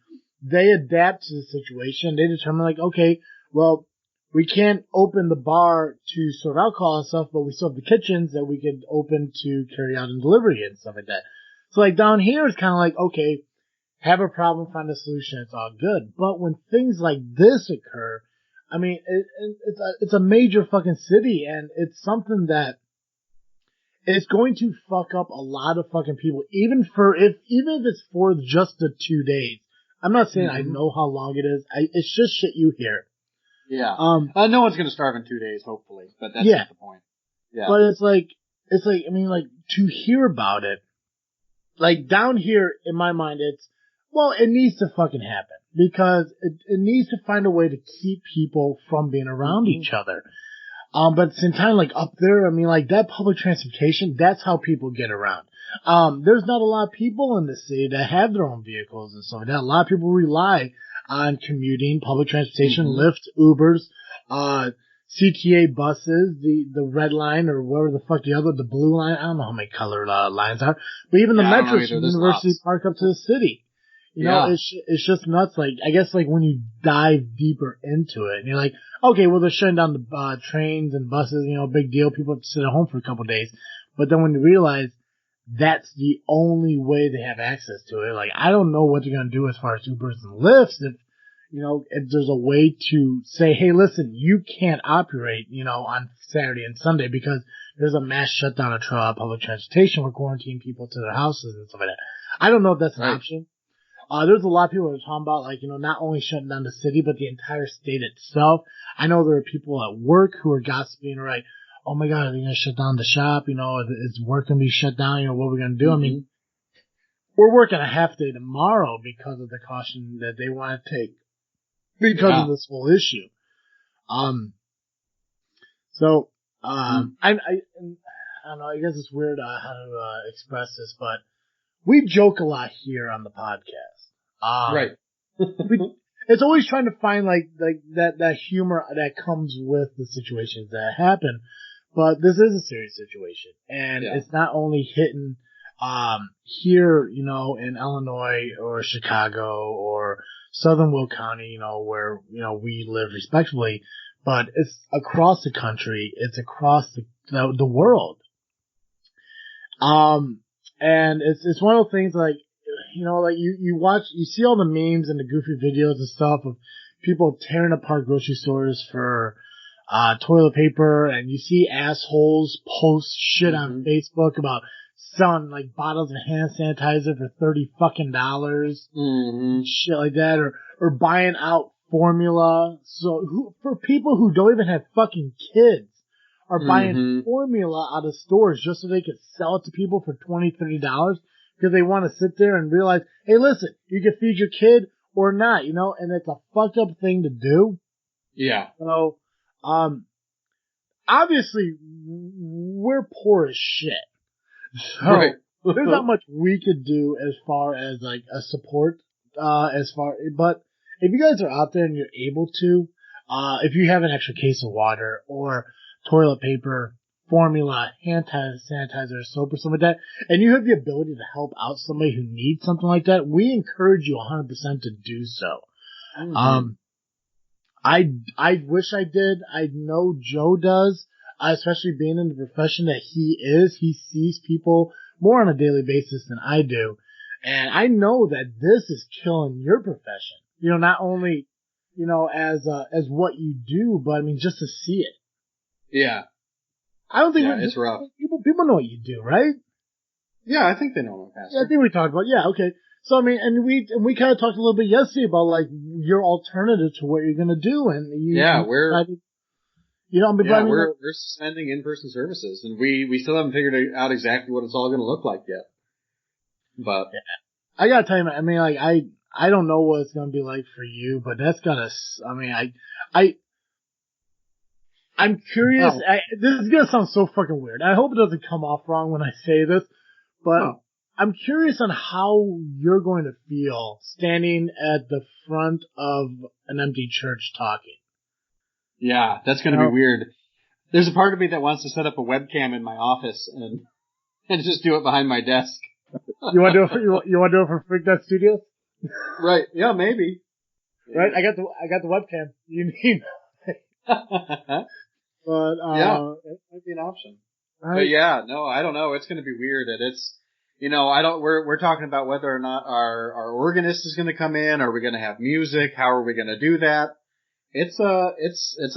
they adapt to the situation. They determine, okay, well, we can't open the bar to serve alcohol and stuff, but we still have the kitchens that we could open to carry out and delivery and stuff like that. So, down here, it's kind of okay, have a problem, find a solution, it's all good. But when things like this occur, it's a major fucking city, and it's something that it's going to fuck up a lot of fucking people, even if it's for just the 2 days. I'm not saying I know how long it is. It's just shit you hear. Yeah. No one's gonna starve in 2 days, hopefully, but that's not the point. Yeah. But to hear about it, down here in my mind, it needs to fucking happen because it needs to find a way to keep people from being around each other. But at the same time, up there, that public transportation, that's how people get around. There's not a lot of people in the city that have their own vehicles and stuff like that. A lot of people rely on commuting, public transportation, Lyft, Ubers, CTA buses, the red line or whatever the fuck the blue line. I don't know how many color lines are, but even the metros from University Park up to the city. It's just nuts. I guess when you dive deeper into it, and you're like, okay, well they're shutting down the trains and buses. Big deal. People have to sit at home for a couple of days. But then when you realize that's the only way they have access to it, I don't know what they're gonna do as far as Ubers and Lyfts. If there's a way to say, hey, listen, you can't operate, on Saturday and Sunday because there's a mass shutdown of public transportation. We're quarantining people to their houses and stuff like that. I don't know if that's an option. There's a lot of people that are talking about, not only shutting down the city, but the entire state itself. I know there are people at work who are gossiping, right? Oh my God, are they going to shut down the shop? Is work going to be shut down? What are we going to do? We're working a half day tomorrow because of the caution that they want to take because of this whole issue. I don't know, I guess it's weird how to express this, but we joke a lot here on the podcast. Right. It's always trying to find that humor that comes with the situations that happen. But this is a serious situation. And it's not only hitting here, in Illinois or Chicago or Southern Will County, where, we live respectively, but it's across the country, it's across the world. And it's one of those things you see all the memes and the goofy videos and stuff of people tearing apart grocery stores for toilet paper, and you see assholes post shit on Facebook about selling bottles of hand sanitizer for $30 fucking dollars, shit like that, or buying out formula. So for people who don't even have fucking kids are buying formula out of stores just so they could sell it to people for $20, $30 because they want to sit there and realize, hey, listen, you can feed your kid or not, and it's a fucked up thing to do. Yeah. So, obviously we're poor as shit. So there's not much we could do as far as a support, but if you guys are out there and you're able to, if you have an extra case of water or toilet paper, formula, hand sanitizer, soap or something like that, and you have the ability to help out somebody who needs something like that, we encourage you 100% to do so. I wish I did. I know Joe does. especially being in the profession that he sees people more on a daily basis than I do. And I know that this is killing your profession. You know, not only, you know, as what you do, but I mean, just to see it. Yeah. I don't think it's rough. People know what you do, right? Yeah, I think they know what Pastor. Yeah, I think we talked about, okay. So I mean, and we kind of talked a little bit yesterday about like your alternative to what you're going to do. And we're suspending in-person services, and we still haven't figured out exactly what it's all going to look like yet. But I gotta tell you, man, I mean, like, I don't know what it's gonna be like for you, but that's gotta, I mean, I'm curious, this is gonna sound so fucking weird. I hope it doesn't come off wrong when I say this, but I'm curious on how you're going to feel standing at the front of an empty church talking. Yeah, that's gonna be weird. There's a part of me that wants to set up a webcam in my office and just do it behind my desk. You want to do it for Freakin Studios? Right. Yeah, maybe. Right. I got the webcam. You need. But it might be an option. But yeah, no, I don't know. It's going to be weird. And it's, you know, we're talking about whether or not our organist is going to come in. Are we going to have music? How are we going to do that? It's a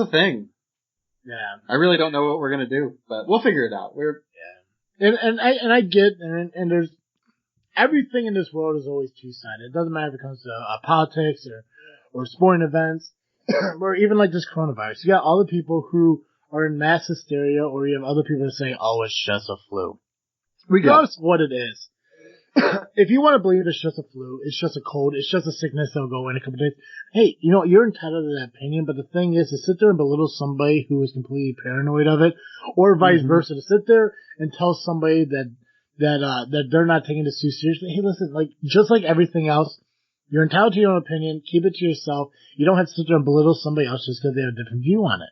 thing. Yeah. I really don't know what we're going to do, but we'll figure it out. And I get, and there's, everything in this world is always two-sided. It doesn't matter if it comes to politics or sporting events or even like this coronavirus. You got all the people who are in mass hysteria, or you have other people that are saying, oh, it's just a flu. Regardless of what it is. If you want to believe it's just a flu, it's just a cold, it's just a sickness that'll go in a couple of days, hey, you know, you're entitled to that opinion, but the thing is to sit there and belittle somebody who is completely paranoid of it, or vice versa, to sit there and tell somebody that they're not taking this too seriously. Hey, listen, like, just like everything else, you're entitled to your own opinion, keep it to yourself. You don't have to sit there and belittle somebody else just because they have a different view on it.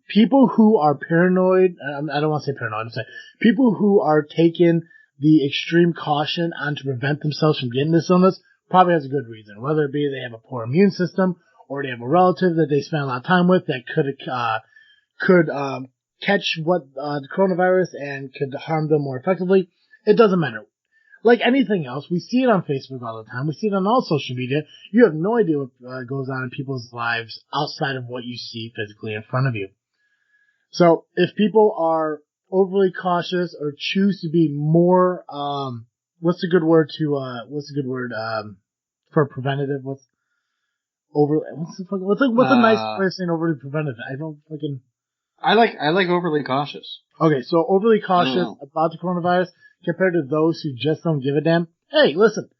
People who are paranoid, I don't want to say paranoid, I'm saying people who are taking the extreme caution on to prevent themselves from getting this illness probably has a good reason. Whether it be they have a poor immune system, or they have a relative that they spend a lot of time with that could catch the coronavirus and could harm them more effectively. It doesn't matter. Like anything else, we see it on Facebook all the time. We see it on all social media. You have no idea what goes on in people's lives outside of what you see physically in front of you. So if people are overly cautious or choose to be more, what's a good word for preventative? What's a nice way of saying overly preventative? I like overly cautious. Okay, so overly cautious about the coronavirus compared to those who just don't give a damn. Hey, listen,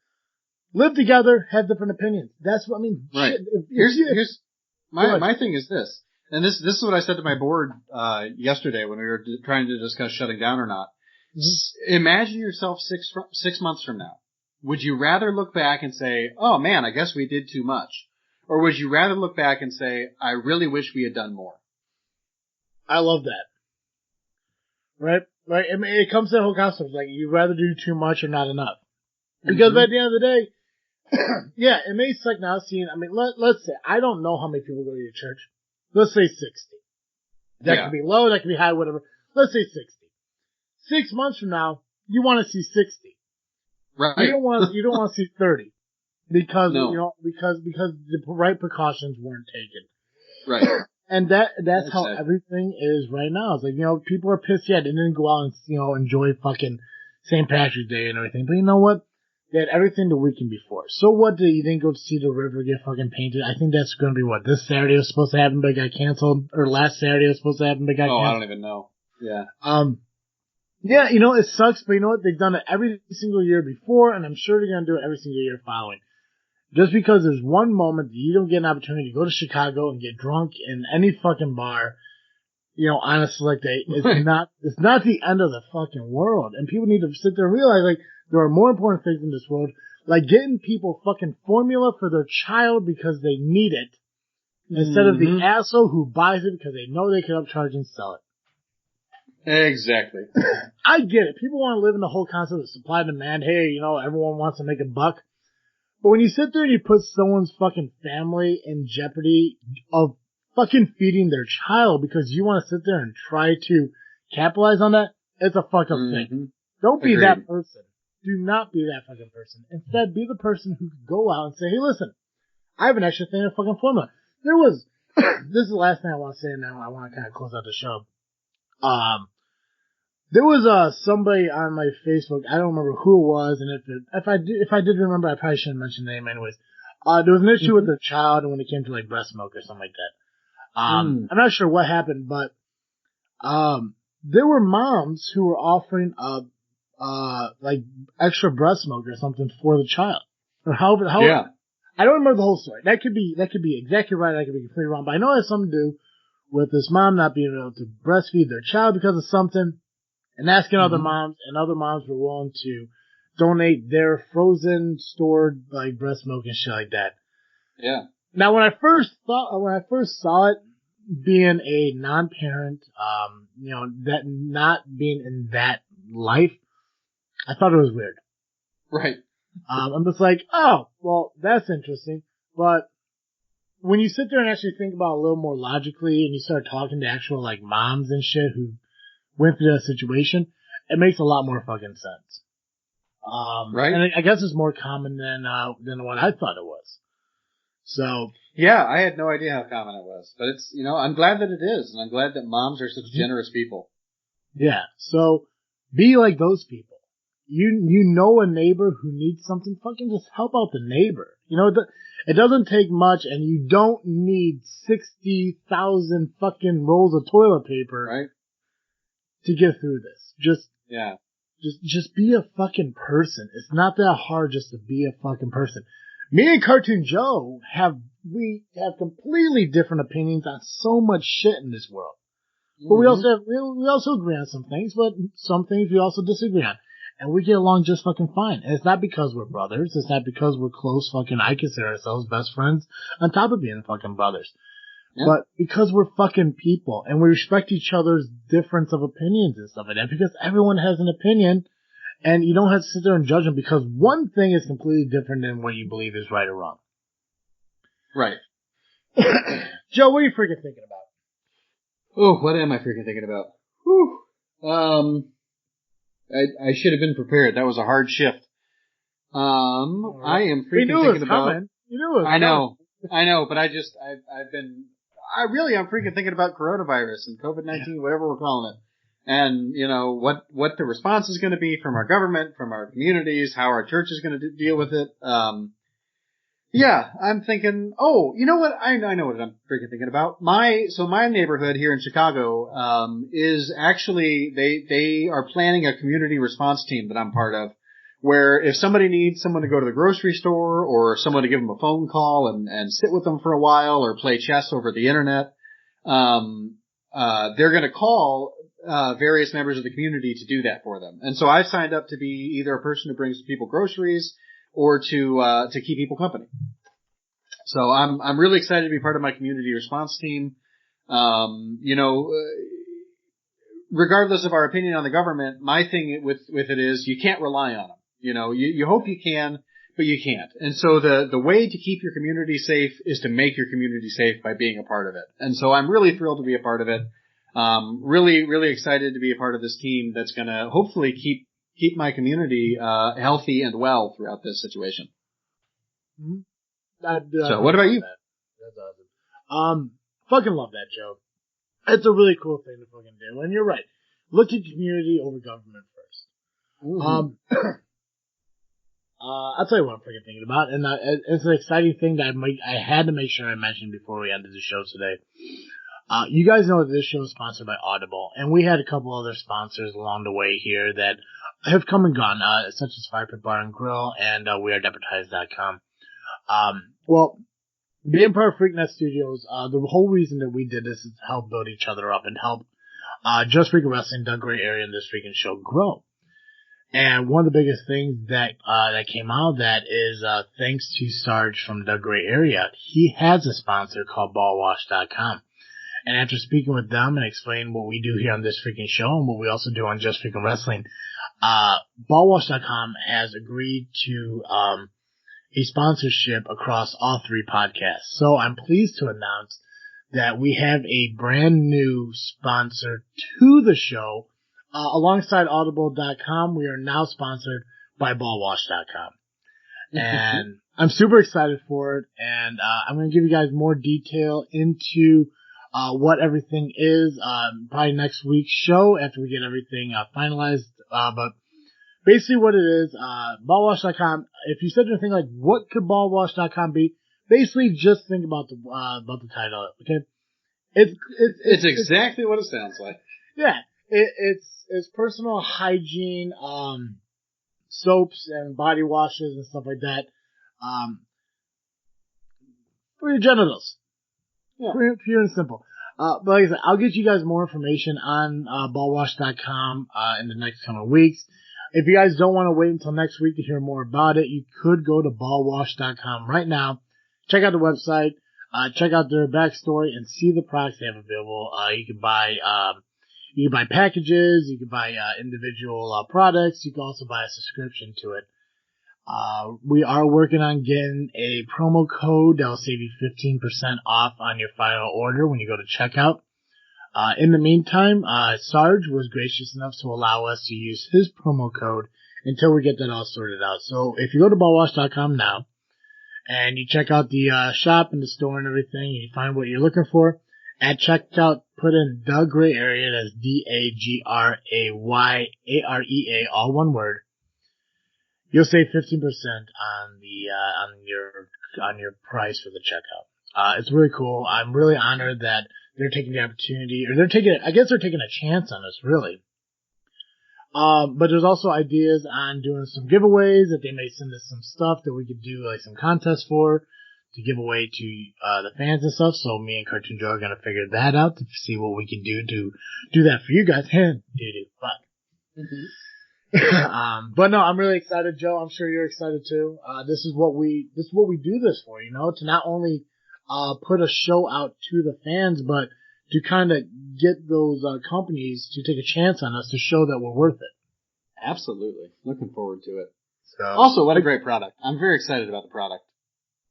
live together, have different opinions. That's what I mean. Right. Shit, here's my thing is this, and this is what I said to my board yesterday when we were trying to discuss shutting down or not. Mm-hmm. Imagine yourself 6 months from now. Would you rather look back and say, "Oh man, I guess we did too much," or would you rather look back and say, "I really wish we had done more"? I love that. Right? Right? I mean, it comes to the whole concept, like, you'd rather do too much or not enough. Because at the end of the day, yeah, it may suck now seeing, I mean, let's say, I don't know how many people go to your church. Let's say 60. That could be low, that could be high, whatever. Let's say 60. 6 months from now, you want to see 60. Right. You don't want to see 30. Because, because the right precautions weren't taken. Right. And that's how everything is right now. It's like, people are pissed. Yeah, they didn't go out and, enjoy fucking St. Patrick's Day and everything. But you know what? They had everything the weekend before. So what did you didn't go to see the river get fucking painted? I think that's going to be what? This Saturday was supposed to happen, but it got canceled. Or last Saturday was supposed to happen, but it got canceled. I don't even know. Yeah. Yeah, it sucks, but you know what? They've done it every single year before, and I'm sure they're going to do it every single year following. Just because there's one moment that you don't get an opportunity to go to Chicago and get drunk in any fucking bar, on a select day, it's not the end of the fucking world. And people need to sit there and realize, like, there are more important things in this world, like getting people fucking formula for their child because they need it, instead of the asshole who buys it because they know they can upcharge and sell it. Exactly. I get it. People want to live in the whole concept of supply and demand. Hey, everyone wants to make a buck. But when you sit there and you put someone's fucking family in jeopardy of fucking feeding their child because you want to sit there and try to capitalize on that, it's a fucked up thing. Don't be that person. Do not be that fucking person. Instead, be the person who can go out and say, hey, listen, I have an extra thing of fucking formula. There was, this is the last thing I want to say, and now I want to kind of close out the show. There was somebody on my Facebook. I don't remember who it was, and if I did remember, I probably shouldn't mention the name anyways. There was an issue with their child, and when it came to like breast milk or something like that. I'm not sure what happened, but there were moms who were offering like extra breast milk or something for the child, or however. Yeah. I don't remember the whole story. That could be exactly right. I could be completely wrong, but I know it has something to do with this mom not being able to breastfeed their child because of something. And asking other moms, and other moms were willing to donate their frozen, stored, like, breast milk and shit like that. Yeah. Now, when I first saw it, being a non-parent, that not being in that life, I thought it was weird. Right. I'm just like, oh, well, that's interesting. But when you sit there and actually think about it a little more logically, and you start talking to actual, like, moms and shit who went through that situation, it makes a lot more fucking sense. Right. And I guess it's more common than what I thought it was. So. Yeah, I had no idea how common it was. But it's, I'm glad that it is. And I'm glad that moms are such generous people. Yeah. So, be like those people. You know a neighbor who needs something, fucking just help out the neighbor. It doesn't take much, and you don't need 60,000 fucking rolls of toilet paper. Right. To get through this. Just be a fucking person. It's not that hard just to be a fucking person. Me and Cartoon Joe have completely different opinions on so much shit in this world. But we also agree on some things, but some things we also disagree on. And we get along just fucking fine. And it's not because we're brothers. It's not because we're close fucking, I consider ourselves best friends on top of being fucking brothers. Yeah. But because we're fucking people and we respect each other's difference of opinions and stuff like that, because everyone has an opinion and you don't have to sit there and judge them because one thing is completely different than what you believe is right or wrong. Right. Joe, what are you freaking thinking about? Oh, what am I freaking thinking about? Whew. I should have been prepared. That was a hard shift. I am freaking thinking about. You knew it was coming. I know, but I'm freaking thinking about coronavirus and COVID-19, whatever we're calling it. And, what the response is going to be from our government, from our communities, how our church is going to deal with it. I'm thinking, you know what? I know what I'm freaking thinking about. My neighborhood here in Chicago, is actually, they are planning a community response team that I'm part of. Where if somebody needs someone to go to the grocery store or someone to give them a phone call and sit with them for a while or play chess over the internet, they're going to call various members of the community to do that for them. And so I've signed up to be either a person who brings people groceries or to keep people company. So I'm really excited to be part of my community response team. Regardless of our opinion on the government, my thing with it is you can't rely on them. You hope you can, but you can't. And so the way to keep your community safe is to make your community safe by being a part of it. And so I'm really thrilled to be a part of it. Really, really excited to be a part of this team that's going to hopefully keep my community healthy and well throughout this situation. Mm-hmm. So what about you? That's awesome. Fucking love that, Joe. It's a really cool thing to fucking do. And you're right. Look at community over government first. Mm-hmm. I'll tell you what I'm freaking thinking about, and it's an exciting thing that I had to make sure I mentioned before we ended the show today. You guys know that this show is sponsored by Audible, and we had a couple other sponsors along the way here that have come and gone, such as Fire Pit Bar and Grill and WeAreDeppertise.com. Well, being part of Freaknet Studios, the whole reason that we did this is to help build each other up and help Just Freakin' Wrestling, Doug Gray Area, and this freaking show grow. And one of the biggest things that came out of that is thanks to Sarge from Doug Gray Area. He has a sponsor called BallWash.com. And after speaking with them and explaining what we do here on this freaking show and what we also do on Just Freakin' Wrestling, BallWash.com has agreed to a sponsorship across all three podcasts. So I'm pleased to announce that we have a brand new sponsor to the show. Alongside Audible.com, we are now sponsored by BallWash.com. And I'm super excited for it, and I'm going to give you guys more detail into what everything is probably next week's show after we get everything finalized. But basically what it is, BallWash.com, if you said anything like, what could BallWash.com be? Basically just think about the title, okay? It's exactly what it sounds like. Yeah. It's personal hygiene, soaps and body washes and stuff like that, for your genitals. Yeah. Pure and simple. But like I said, I'll get you guys more information on, ballwash.com, in the next coming weeks. If you guys don't want to wait until next week to hear more about it, you could go to ballwash.com right now. Check out the website, check out their backstory and see the products they have available. You can buy packages, you can buy, individual, products. You can also buy a subscription to it. We are working on getting a promo code that will save you 15% off on your final order when you go to checkout. In the meantime, Sarge was gracious enough to allow us to use his promo code until we get that all sorted out. So if you go to ballwash.com now and you check out the shop and the store and everything, and you find what you're looking for, at checkout, put in the gray area, that's DAGRAYAREA, all one word. You'll save 15% on your price for the checkout. It's really cool. I'm really honored that they're taking the opportunity, or they're taking a chance on us, really. But there's also ideas on doing some giveaways, that they may send us some stuff that we could do, like some contests for, to give away to, the fans and stuff. So me and Cartoon Joe are gonna figure that out to see what we can do to do that for you guys. Fuck. Mm-hmm. But no, I'm really excited, Joe. I'm sure you're excited too. This is what we do this for, to not only, put a show out to the fans, but to kind of get those, companies to take a chance on us to show that we're worth it. Absolutely. Looking forward to it. So, also, what a great product. I'm very excited about the product.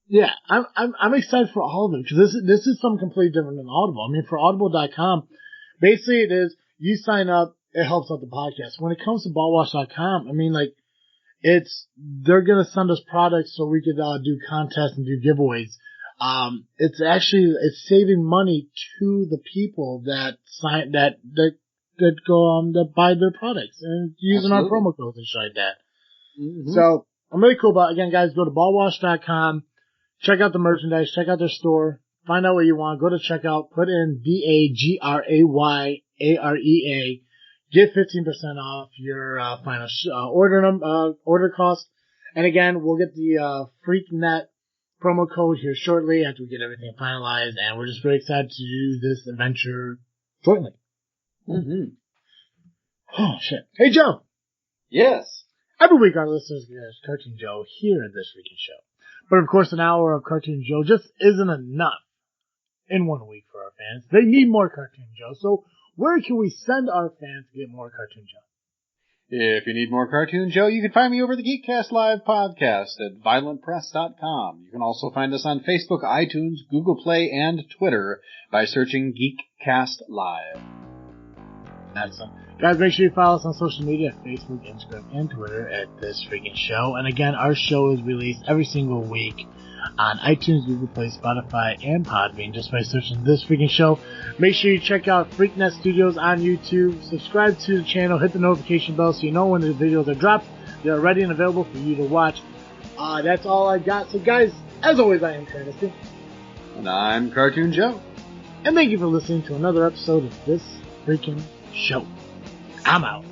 Yeah, I'm excited for all of them, because this is something completely different than Audible. I mean, for Audible.com, basically it is, you sign up, it helps out the podcast. When it comes to ballwash.com, I mean, like, they're gonna send us products so we could, do contests and do giveaways. It's saving money to the people that buy their products and using our promo codes and shit like that. Mm-hmm. So, I'm really cool about it. Again, guys, go to ballwash.com, check out the merchandise, check out their store, find out what you want, go to checkout, put in DAGRAYAREA, get 15% off your, final, order cost. And again, we'll get the, FreakNet promo code here shortly after we get everything finalized, and we're just very excited to do this adventure jointly. Mm-hmm. Oh, shit. Hey, Joe! Yes! Every week our listeners get Cartoon Joe here at This Freakin' Show. But of course, an hour of Cartoon Joe just isn't enough in 1 week for our fans. They need more Cartoon Joe, so where can we send our fans to get more Cartoon Joe? If you need more Cartoon Joe, you can find me over the Geekcast Live podcast at violentpress.com. You can also find us on Facebook, iTunes, Google Play, and Twitter by searching Geekcast Live. Excellent. Guys, make sure you follow us on social media at Facebook, Instagram, and Twitter at This Freakin' Show. And again, our show is released every single week on iTunes, Google Play, Spotify, and Podbean just by searching This Freakin' Show. Make sure you check out FreakNet Studios on YouTube. Subscribe to the channel. Hit the notification bell so you know when the videos are dropped. They're ready and available for you to watch. That's all I got. So guys, as always, I am Trinity. And I'm Cartoon Joe. And thank you for listening to another episode of This Freakin' Show. I'm out.